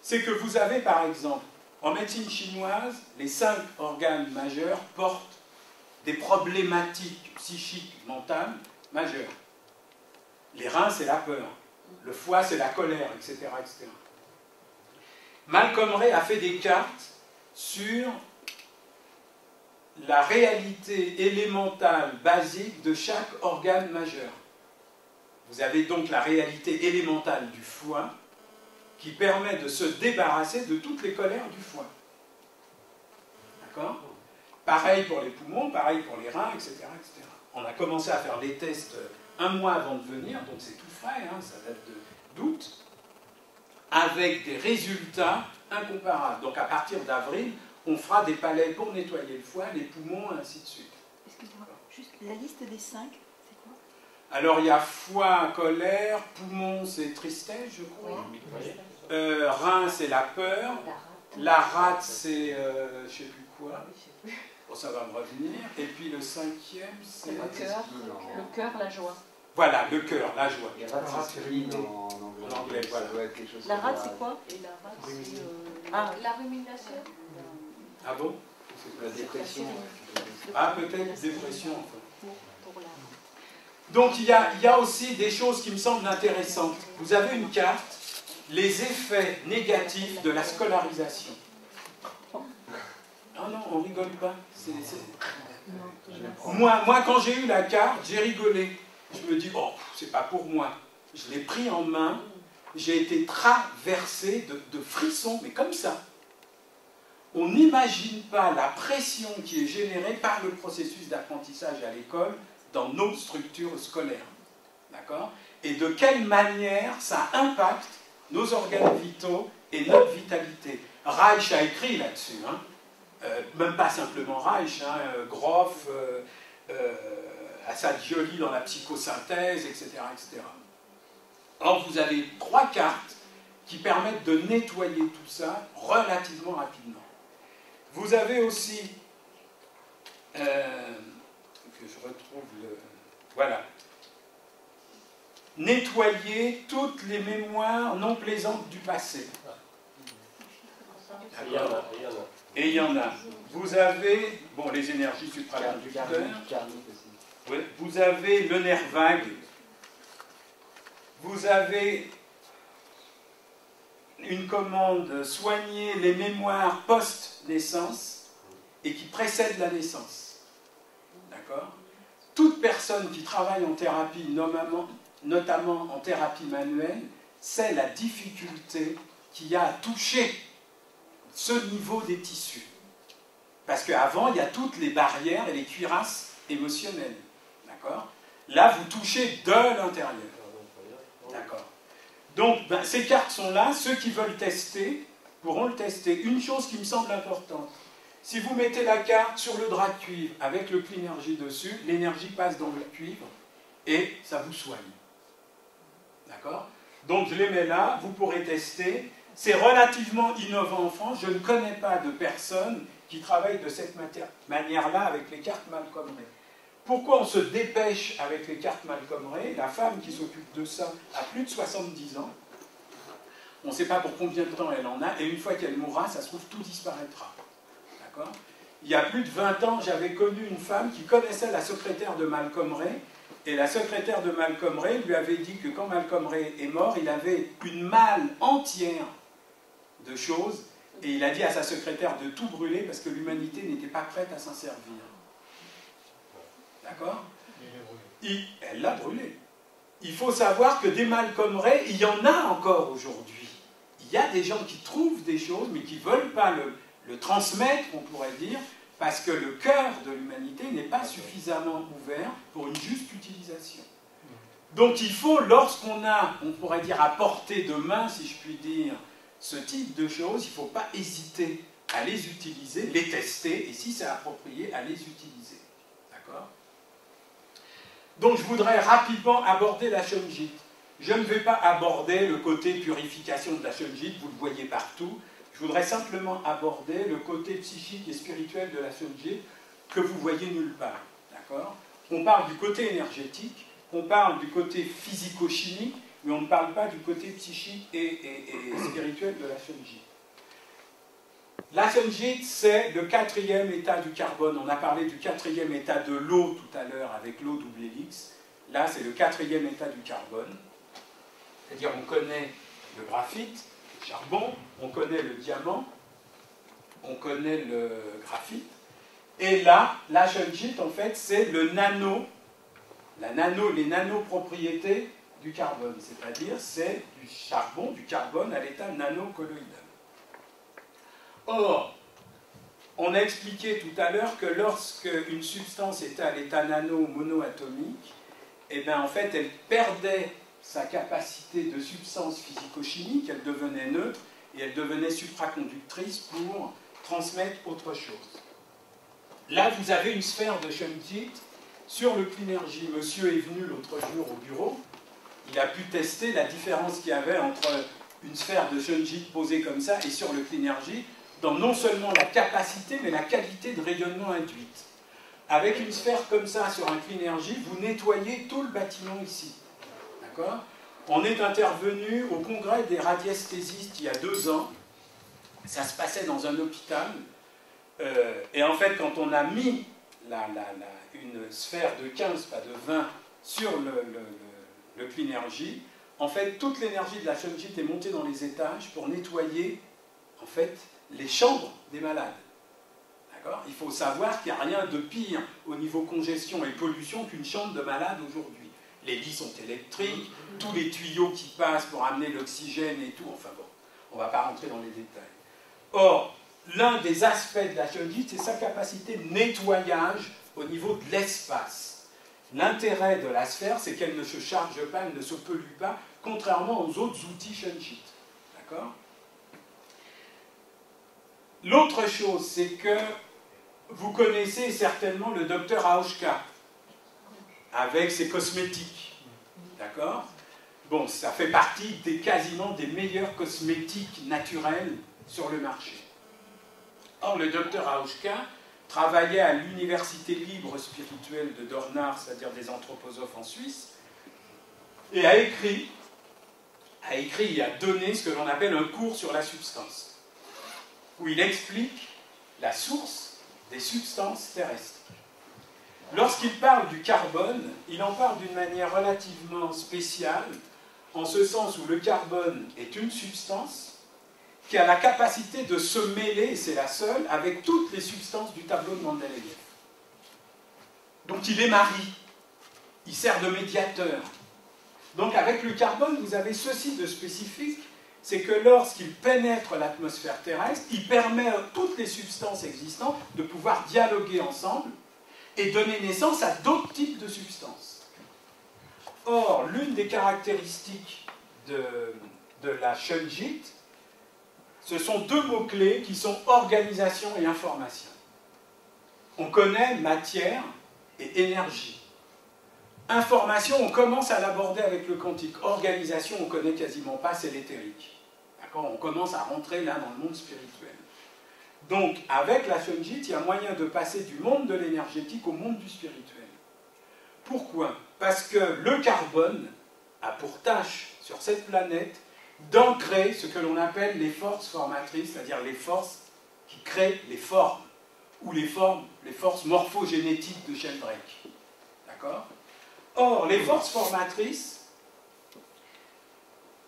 C'est que vous avez, par exemple, en médecine chinoise, les 5 organes majeurs portent des problématiques psychiques, mentales, majeures. Les reins, c'est la peur. Le foie, c'est la colère, etc., etc. Malcolm Ray a fait des cartes sur la réalité élémentale, basique de chaque organe majeur. Vous avez donc la réalité élémentale du foie qui permet de se débarrasser de toutes les colères du foie. D'accord? Pareil pour les poumons, pareil pour les reins, etc., etc. On a commencé à faire les tests un mois avant de venir, donc c'est tout frais, hein, ça date d'août, avec des résultats incomparables. Donc à partir d'avril, on fera des palais pour nettoyer le foie, les poumons, et ainsi de suite. Excusez-moi, juste la liste des 5, c'est quoi? Alors il y a foie, colère, poumon, c'est tristesse, je crois. Rein, c'est la peur. La rate, c'est je ne sais plus quoi. Bon, ça va me revenir. Et puis le 5e, c'est... Le cœur, la joie. Voilà, le cœur, la joie. Il y a ratatouille en anglais, voilà. Ça doit être quelque chose La comme rate, ça. c'est quoi? Et la rate, c'est Ah. la rumination. Ah bon? La dépression. Ah, peut-être dépression, enfin. Pour la... Donc il y a aussi des choses qui me semblent intéressantes. Vous avez une carte, les effets négatifs de la scolarisation. Ah non, on rigole pas. Moi, quand j'ai eu la carte, j'ai rigolé. Je me dis, oh, c'est pas pour moi. Je l'ai pris en main, j'ai été traversé de frissons, mais comme ça. On n'imagine pas la pression qui est générée par le processus d'apprentissage à l'école dans nos structures scolaires. D'accord? Et de quelle manière ça impacte nos organes vitaux et notre vitalité. Reich a écrit là-dessus, hein. Même pas simplement Reich, hein, Groff, Assagioli dans la psychosynthèse, etc., etc. Or, vous avez 3 cartes qui permettent de nettoyer tout ça relativement rapidement. Vous avez aussi, que je retrouve le... Voilà. Nettoyer toutes les mémoires non plaisantes du passé. Et il y en a. Vous avez, bon, les énergies supraconducteurs. Oui, vous avez le nerf vague. Vous avez une commande, soigner les mémoires post-naissance et qui précèdent la naissance. D'accord? Toute personne qui travaille en thérapie, notamment en thérapie manuelle, sait la difficulté qu'il y a à toucher ce niveau des tissus. Parce qu'avant, il y a toutes les barrières et les cuirasses émotionnelles. D'accord? Là, vous touchez de l'intérieur. D'accord? Donc, ces cartes sont là. Ceux qui veulent tester pourront le tester. Une chose qui me semble importante. Si vous mettez la carte sur le drap de cuivre avec le Clinergie dessus, l'énergie passe dans le cuivre et ça vous soigne. D'accord? Donc, je les mets là. Vous pourrez tester. C'est relativement innovant en France. Je ne connais pas de personne qui travaille de cette manière-là avec les cartes Malcolm Ray. Pourquoi on se dépêche avec les cartes Malcolm Ray? La femme qui s'occupe de ça a plus de 70 ans. On ne sait pas pour combien de temps elle en a. Et une fois qu'elle mourra, ça se trouve, tout disparaîtra. D'accord? Il y a plus de 20 ans, j'avais connu une femme qui connaissait la secrétaire de Malcolm Ray. Et la secrétaire de Malcolm Ray lui avait dit que quand Malcolm Ray est mort, il avait une malle entière de choses, et il a dit à sa secrétaire de tout brûler parce que l'humanité n'était pas prête à s'en servir. D'accord? Elle l'a brûlé. Il faut savoir que des Malcolm Ray, il y en a encore aujourd'hui. Il y a des gens qui trouvent des choses, mais qui ne veulent pas le transmettre, on pourrait dire, parce que le cœur de l'humanité n'est pas suffisamment ouvert pour une juste utilisation. Donc il faut, lorsqu'on a, on pourrait dire, à portée de main, si je puis dire, ce type de choses, il ne faut pas hésiter à les utiliser, les tester, et si c'est approprié, à les utiliser. D'accord? Donc je voudrais rapidement aborder la Shunjit. Je ne vais pas aborder le côté purification de la Shunjit, vous le voyez partout. Je voudrais simplement aborder le côté psychique et spirituel de la Shunjit que vous voyez nulle part. D'accord? On parle du côté énergétique, on parle du côté physico-chimique, mais on ne parle pas du côté psychique et spirituel de la Shunjit. La Shunjit, c'est le 4e état du carbone. On a parlé du 4e état de l'eau tout à l'heure avec l'eau double hélice. Là, c'est le 4e état du carbone. C'est-à-dire, on connaît le graphite, le charbon, on connaît le diamant, on connaît le graphite. Et là, la Shunjit, en fait, c'est le nano, les nanopropriétés du carbone, c'est-à-dire c'est du charbon, du carbone à l'état nanocolloïdal. Or, on a expliqué tout à l'heure que lorsque une substance était à l'état nano ou monoatomique, eh bien en fait elle perdait sa capacité de substance physico-chimique, elle devenait neutre et elle devenait supraconductrice pour transmettre autre chose. Là vous avez une sphère de Shunjit sur le Clinergie. Monsieur est venu l'autre jour au bureau. Il a pu tester la différence qu'il y avait entre une sphère de Shunjit posée comme ça et sur le Clinergie, dans non seulement la capacité, mais la qualité de rayonnement induite. Avec une sphère comme ça sur un Clinergie, vous nettoyez tout le bâtiment ici. D'accord? On est intervenu au congrès des radiesthésistes il y a 2 ans. Ça se passait dans un hôpital. Et en fait, quand on a mis une sphère de 15, pas de 20 sur le Cleanergy, en fait, toute l'énergie de la Shunjit est montée dans les étages pour nettoyer, en fait, les chambres des malades. D'accord ? Il faut savoir qu'il n'y a rien de pire au niveau congestion et pollution qu'une chambre de malade aujourd'hui. Les lits sont électriques, tous les tuyaux qui passent pour amener l'oxygène et tout, enfin bon, on ne va pas rentrer dans les détails. Or, l'un des aspects de la Shunjit, c'est sa capacité de nettoyage au niveau de l'espace. L'intérêt de la sphère, c'est qu'elle ne se charge pas, elle ne se pollue pas, contrairement aux autres outils Shunjit. D'accord ? L'autre chose, c'est que vous connaissez certainement le docteur Aoshka, avec ses cosmétiques. D'accord ? Bon, ça fait partie quasiment des meilleurs cosmétiques naturels sur le marché. Or, le docteur Aoshka travaillait à l'université libre spirituelle de Dornach, c'est-à-dire des anthroposophes en Suisse, et a écrit et a donné ce que l'on appelle un cours sur la substance, où il explique la source des substances terrestres. Lorsqu'il parle du carbone, il en parle d'une manière relativement spéciale, en ce sens où le carbone est une substance qui a la capacité de se mêler, et c'est la seule, avec toutes les substances du tableau de Mendeleïev. Donc il est mari, il sert de médiateur. Donc avec le carbone, vous avez ceci de spécifique, c'est que lorsqu'il pénètre l'atmosphère terrestre, il permet à toutes les substances existantes de pouvoir dialoguer ensemble et donner naissance à d'autres types de substances. Or, l'une des caractéristiques de la Shunjit, ce sont deux mots-clés qui sont organisation et information. On connaît matière et énergie. Information, on commence à l'aborder avec le quantique. Organisation, on ne connaît quasiment pas, c'est l'éthérique. D'accord ? On commence à rentrer là dans le monde spirituel. Donc, avec la Shunjit, il y a moyen de passer du monde de l'énergétique au monde du spirituel. Pourquoi ? Parce que le carbone a pour tâche, sur cette planète, d'ancrer ce que l'on appelle les forces formatrices, c'est-à-dire les forces qui créent les formes, ou les forces morphogénétiques de Sheldrake. D'accord ? Or, les forces formatrices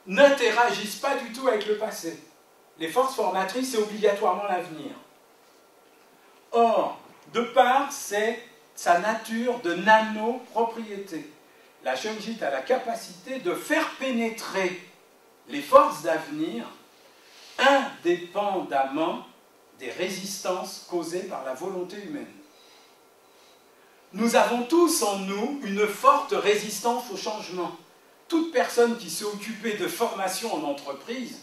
n'interagissent pas du tout avec le passé. Les forces formatrices, c'est obligatoirement l'avenir. Or, de par sa nature de nano-propriété, la Shunjit a la capacité de faire pénétrer les forces d'avenir indépendamment des résistances causées par la volonté humaine. Nous avons tous en nous une forte résistance au changement. Toute personne qui s'est occupée de formation en entreprise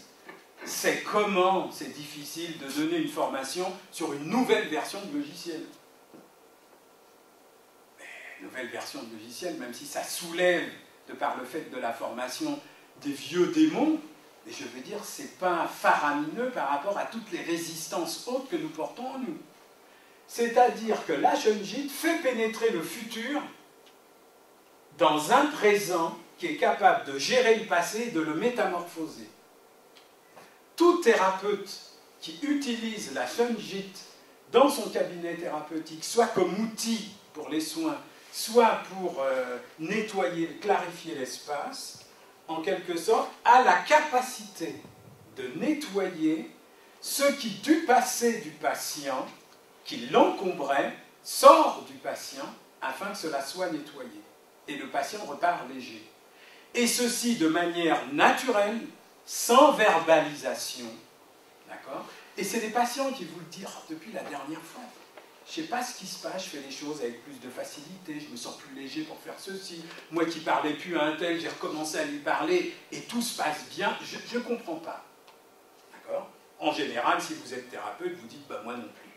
sait comment c'est difficile de donner une formation sur une nouvelle version de logiciel. Mais, nouvelle version de logiciel, même si ça soulève, de par le fait de la formation, des vieux démons, et je veux dire, c'est pas faramineux par rapport à toutes les résistances hautes que nous portons en nous. C'est-à-dire que la Shunjit fait pénétrer le futur dans un présent qui est capable de gérer le passé et de le métamorphoser. Tout thérapeute qui utilise la Shunjit dans son cabinet thérapeutique, soit comme outil pour les soins, soit pour nettoyer, clarifier l'espace, en quelque sorte, a la capacité de nettoyer ce qui, du passé du patient, qui l'encombrait, sort du patient afin que cela soit nettoyé. Et le patient repart léger. Et ceci de manière naturelle, sans verbalisation. D'accord ? Et c'est les patients qui vous le disent depuis la dernière fois. Je ne sais pas ce qui se passe, je fais les choses avec plus de facilité, je me sens plus léger pour faire ceci. Moi qui ne parlais plus à un tel, j'ai recommencé à lui parler et tout se passe bien. Je ne comprends pas. D'accord ? En général, si vous êtes thérapeute, vous dites bah, moi non plus.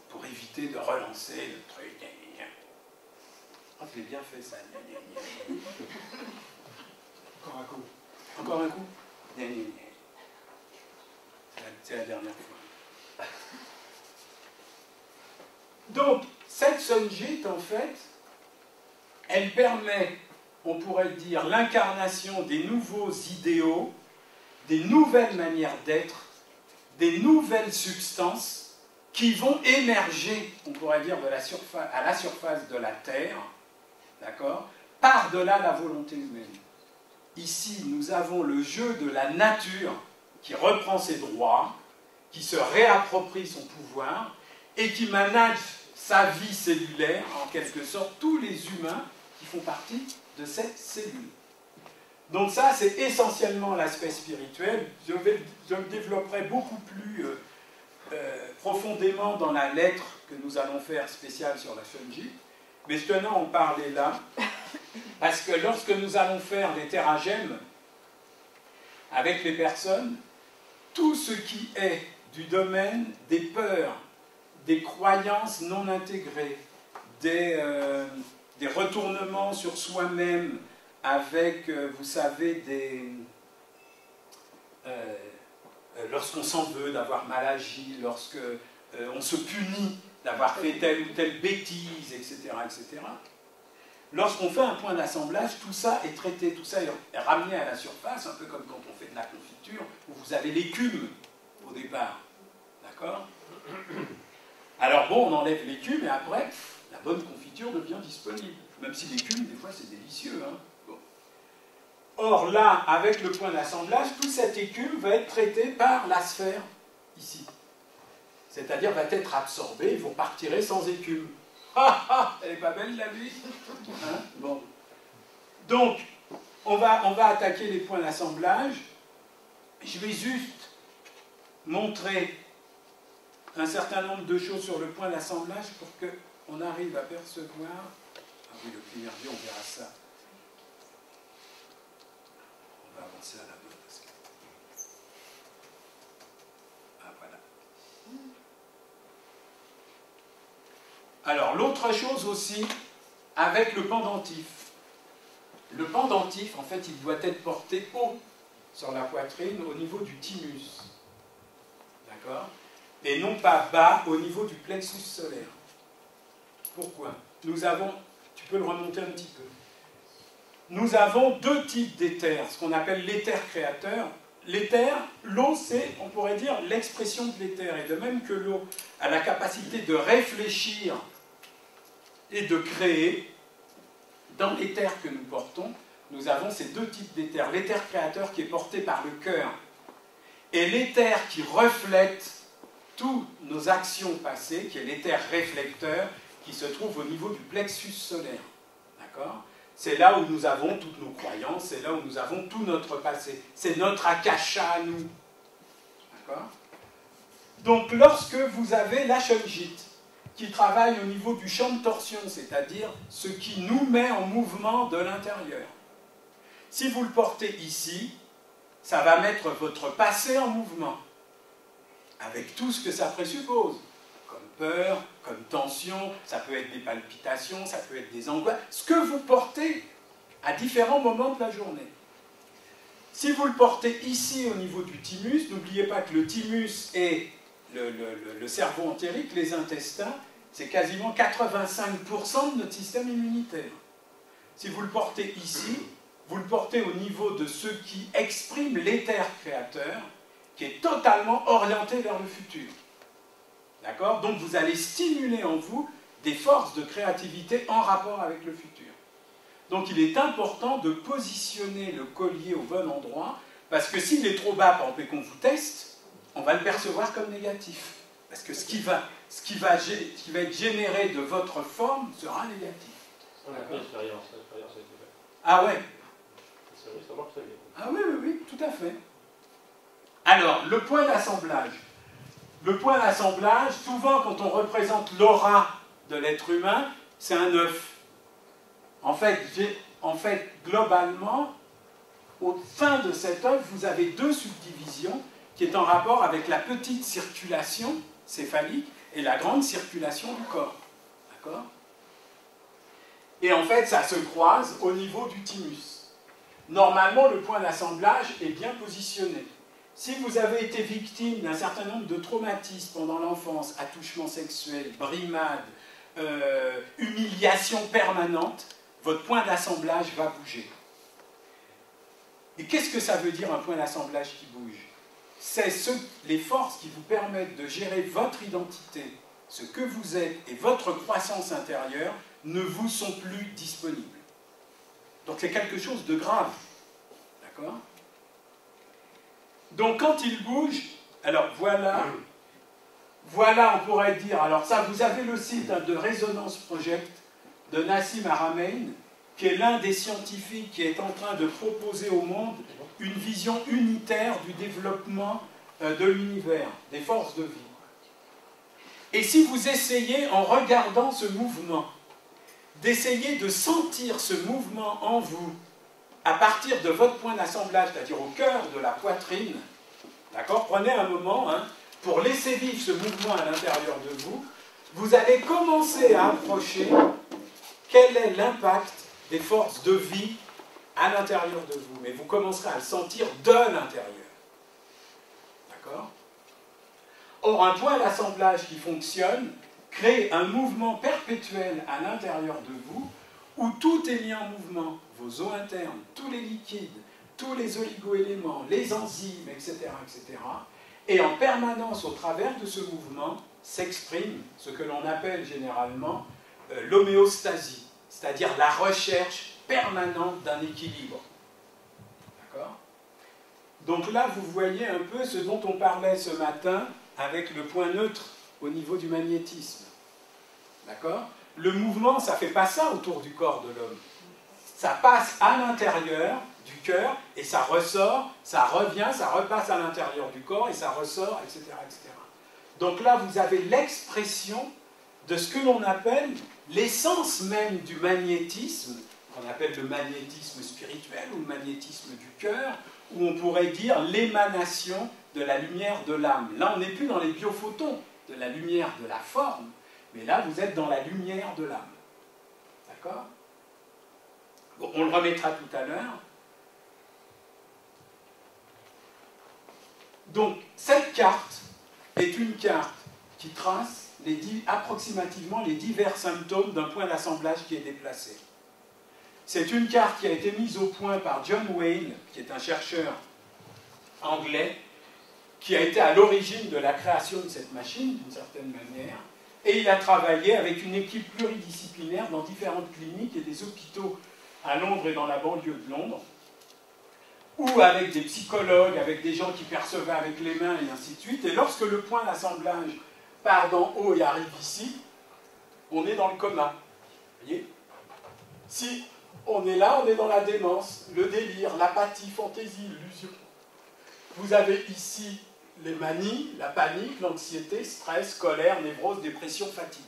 Pour éviter de relancer le truc. Oh, je l'ai bien fait ça. Encore un coup. Encore un coup. C'est la dernière fois. Donc, cette Shunjit, en fait, elle permet, on pourrait dire, l'incarnation des nouveaux idéaux, des nouvelles manières d'être, des nouvelles substances qui vont émerger, on pourrait dire, à la surface de la Terre, d'accord, par-delà la volonté humaine. Ici, nous avons le jeu de la nature qui reprend ses droits, qui se réapproprie son pouvoir et qui manage sa vie cellulaire, en quelque sorte, tous les humains qui font partie de cette cellule. Donc ça, c'est essentiellement l'aspect spirituel. Je le développerai beaucoup plus profondément dans la lettre que nous allons faire spéciale sur la Shunji. Mais je tenais à en parler là, parce que lorsque nous allons faire des terragèmes avec les personnes, tout ce qui est du domaine des peurs, des croyances non intégrées, des retournements sur soi-même avec, vous savez, lorsqu'on s'en veut d'avoir mal agi, lorsque on se punit d'avoir fait telle ou telle bêtise, etc., etc. Lorsqu'on fait un point d'assemblage, tout ça est traité, tout ça est ramené à la surface, un peu comme quand on fait de la confiture, où vous avez l'écume au départ. D'accord? Alors bon, on enlève l'écume et après, la bonne confiture devient disponible. Même si l'écume, des fois, c'est délicieux. Hein? Bon. Or là, avec le point d'assemblage, toute cette écume va être traitée par la sphère, ici. C'est-à-dire va être absorbée, vous repartirez sans écume. Ah ah, elle n'est pas belle la vie, hein? Bon. Donc, on va attaquer les points d'assemblage. Je vais juste montrer un certain nombre de choses sur le point d'assemblage pour qu'on arrive à percevoir. Ah oui, le Clémergie, on verra ça. On va avancer à la bonne parce que... Ah, voilà. Alors, l'autre chose aussi, avec le pendentif. Le pendentif, en fait, il doit être porté haut sur la poitrine, au niveau du thymus. D'accord? Et non pas bas, au niveau du plexus solaire. Pourquoi? Nous avons, tu peux le remonter un petit peu. Nous avons deux types d'éther, ce qu'on appelle l'éther créateur. L'éther, l'eau, c'est, on pourrait dire, l'expression de l'éther. Et de même que l'eau a la capacité de réfléchir et de créer, dans l'éther que nous portons, nous avons ces deux types d'éther. L'éther créateur qui est porté par le cœur et l'éther qui reflète toutes nos actions passées, qui est l'éther réflecteur, qui se trouve au niveau du plexus solaire. D'accord? C'est là où nous avons toutes nos croyances, c'est là où nous avons tout notre passé. C'est notre akasha à nous. D'accord? Donc, lorsque vous avez la Shunjit, qui travaille au niveau du champ de torsion, c'est-à-dire ce qui nous met en mouvement de l'intérieur. Si vous le portez ici, ça va mettre votre passé en mouvement, avec tout ce que ça présuppose, comme peur, comme tension, ça peut être des palpitations, ça peut être des angoisses, ce que vous portez à différents moments de la journée. Si vous le portez ici au niveau du thymus, n'oubliez pas que le thymus est le cerveau entérique, les intestins, c'est quasiment 85% de notre système immunitaire. Si vous le portez ici, vous le portez au niveau de ce qui exprime l'éther créateur, qui est totalement orienté vers le futur. D'accord? Donc vous allez stimuler en vous des forces de créativité en rapport avec le futur. Donc il est important de positionner le collier au bon endroit, parce que s'il est trop bas, par exemple, et qu'on vous teste, on va le percevoir comme négatif. Parce que ce qui va être généré de votre forme sera négatif. On a fait l'expérience a été faite. Ah ouais? Ça marche très bien. Ah oui, oui, oui, tout à fait. Alors, le point d'assemblage. Le point d'assemblage, souvent quand on représente l'aura de l'être humain, c'est un œuf. En fait, globalement, au sein de cet œuf, vous avez deux subdivisions qui est en rapport avec la petite circulation céphalique et la grande circulation du corps. D'accord? Et en fait, ça se croise au niveau du thymus. Normalement, le point d'assemblage est bien positionné. Si vous avez été victime d'un certain nombre de traumatismes pendant l'enfance, attouchement sexuel, brimade, humiliation permanente, votre point d'assemblage va bouger. Et qu'est-ce que ça veut dire un point d'assemblage qui bouge? C'est les forces qui vous permettent de gérer votre identité, ce que vous êtes et votre croissance intérieure ne vous sont plus disponibles. Donc c'est quelque chose de grave. D'accord? Donc quand il bouge, alors voilà, on pourrait dire, alors ça, vous avez le site de Resonance Project de Nassim Haramein, qui est l'un des scientifiques qui est en train de proposer au monde une vision unitaire du développement de l'univers, des forces de vie. Et si vous essayez, en regardant ce mouvement, d'essayer de sentir ce mouvement en vous, à partir de votre point d'assemblage, c'est-à-dire au cœur de la poitrine, d'accord? Prenez un moment pour laisser vivre ce mouvement à l'intérieur de vous, vous allez commencer à approcher quel est l'impact des forces de vie à l'intérieur de vous. Mais vous commencerez à le sentir de l'intérieur. D'accord? Or, un point d'assemblage qui fonctionne crée un mouvement perpétuel à l'intérieur de vous, où tout est mis en mouvement, vos eaux internes, tous les liquides, tous les oligo-éléments, les enzymes, etc., etc. Et en permanence, au travers de ce mouvement, s'exprime ce que l'on appelle généralement l'homéostasie, c'est-à-dire la recherche permanente d'un équilibre. D'accord? Donc là, vous voyez un peu ce dont on parlait ce matin avec le point neutre au niveau du magnétisme. D'accord? Le mouvement, ça ne fait pas ça autour du corps de l'homme. Ça passe à l'intérieur du cœur et ça ressort, ça revient, ça repasse à l'intérieur du corps et ça ressort, etc., etc. Donc là, vous avez l'expression de ce que l'on appelle l'essence même du magnétisme, qu'on appelle le magnétisme spirituel ou le magnétisme du cœur, où on pourrait dire l'émanation de la lumière de l'âme. Là, on n'est plus dans les biophotons de la lumière de la forme, mais là, vous êtes dans la lumière de l'âme. D'accord? Bon, on le remettra tout à l'heure. Donc, cette carte est une carte qui trace approximativement les divers symptômes d'un point d'assemblage qui est déplacé. C'est une carte qui a été mise au point par John Wayne, qui est un chercheur anglais, qui a été à l'origine de la création de cette machine, d'une certaine manière, et il a travaillé avec une équipe pluridisciplinaire dans différentes cliniques et des hôpitaux à Londres et dans la banlieue de Londres, ou avec des psychologues, avec des gens qui percevaient avec les mains, et ainsi de suite. Et lorsque le point d'assemblage part d'en haut et arrive ici, on est dans le coma. Vous voyez? Si on est là, on est dans la démence, le délire, l'apathie, fantaisie, l'illusion. Vous avez ici les manies, la panique, l'anxiété, stress, colère, névrose, dépression, fatigue.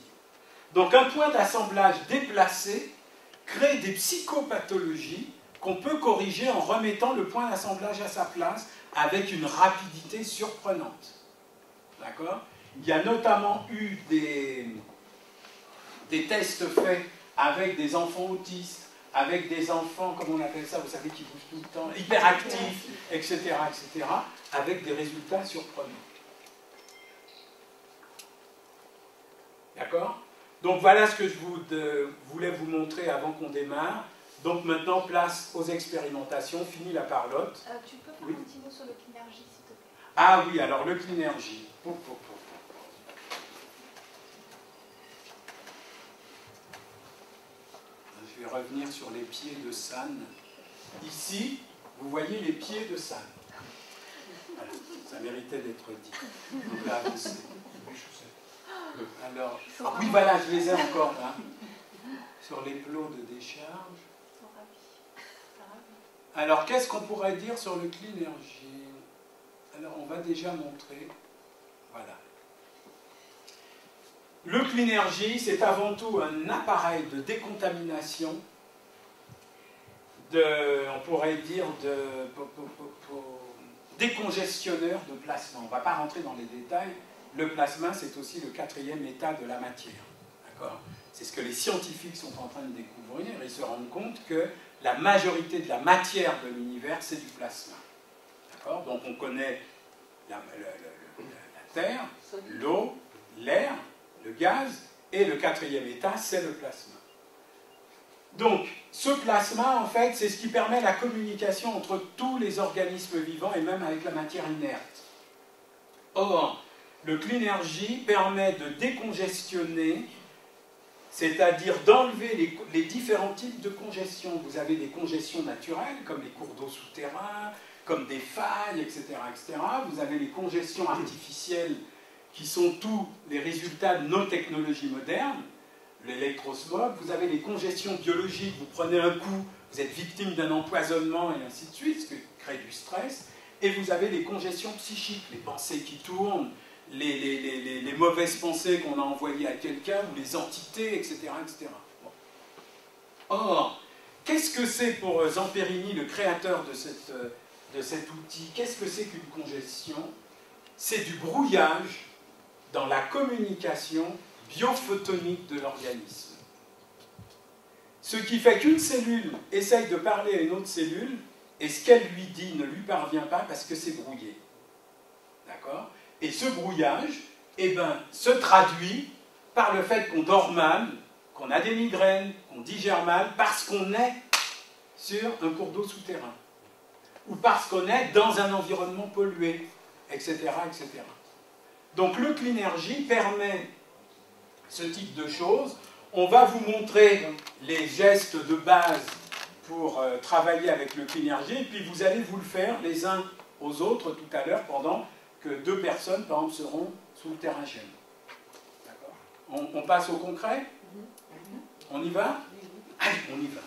Donc un point d'assemblage déplacé crée des psychopathologies qu'on peut corriger en remettant le point d'assemblage à sa place avec une rapidité surprenante. D'accord? Il y a notamment eu des tests faits avec des enfants autistes, avec des enfants, comment on appelle ça, vous savez, qui bougent tout le temps, hyperactifs, etc., etc., avec des résultats surprenants. D'accord? Donc voilà ce que je voulais vous montrer avant qu'on démarre. Donc maintenant, place aux expérimentations. Fini la parlotte. Tu peux faire un petit mot sur le Cleanergy, s'il te plaît? Ah oui, alors le Cleanergy. Je vais revenir sur les pieds de San. Ici, vous voyez les pieds de San. Voilà, ça méritait d'être dit. Donc là, avancez. Alors, oui, voilà, je les ai encore là. Sur les plots de décharge. Alors, qu'est-ce qu'on pourrait dire sur le Cleanergy? Alors, on va déjà montrer. Voilà. Le Cleanergy, c'est avant tout un appareil de décontamination, on pourrait dire, décongestionneur de plasma. On ne va pas rentrer dans les détails. Le plasma, c'est aussi le quatrième état de la matière. D'accord? C'est ce que les scientifiques sont en train de découvrir. Ils se rendent compte que la majorité de la matière de l'univers, c'est du plasma. D'accord? Donc on connaît la Terre, l'eau, l'air, le gaz, et le quatrième état, c'est le plasma. Donc, ce plasma, en fait, c'est ce qui permet la communication entre tous les organismes vivants et même avec la matière inerte. Or, le Cleanergy permet de décongestionner c'est-à-dire d'enlever les différents types de congestion. Vous avez des congestions naturelles, comme les cours d'eau souterrains, comme des failles, etc., etc. Vous avez les congestions artificielles, qui sont tous les résultats de nos technologies modernes, l'électrosmog. Vous avez les congestions biologiques, vous prenez un coup, vous êtes victime d'un empoisonnement, et ainsi de suite, ce qui crée du stress. Et vous avez les congestions psychiques, les pensées qui tournent, les mauvaises pensées qu'on a envoyées à quelqu'un, ou les entités, etc. etc. Bon. Or, qu'est-ce que c'est pour Zamperini, le créateur de cet outil? Qu'est-ce que c'est qu'une congestion? C'est du brouillage dans la communication biophotonique de l'organisme. Ce qui fait qu'une cellule essaye de parler à une autre cellule, et ce qu'elle lui dit ne lui parvient pas parce que c'est brouillé. D'accord? Et ce brouillage, eh ben, se traduit par le fait qu'on dort mal, qu'on a des migraines, qu'on digère mal, parce qu'on est sur un cours d'eau souterrain, ou parce qu'on est dans un environnement pollué, etc., etc. Donc le Cleanergy permet ce type de choses. On va vous montrer les gestes de base pour travailler avec le Cleanergy, et puis vous allez vous le faire les uns aux autres tout à l'heure, pendant que 2 personnes, par exemple, seront sous le terrain gemme. D'accord ? On passe au concret ? On y va ? Allez, on y va.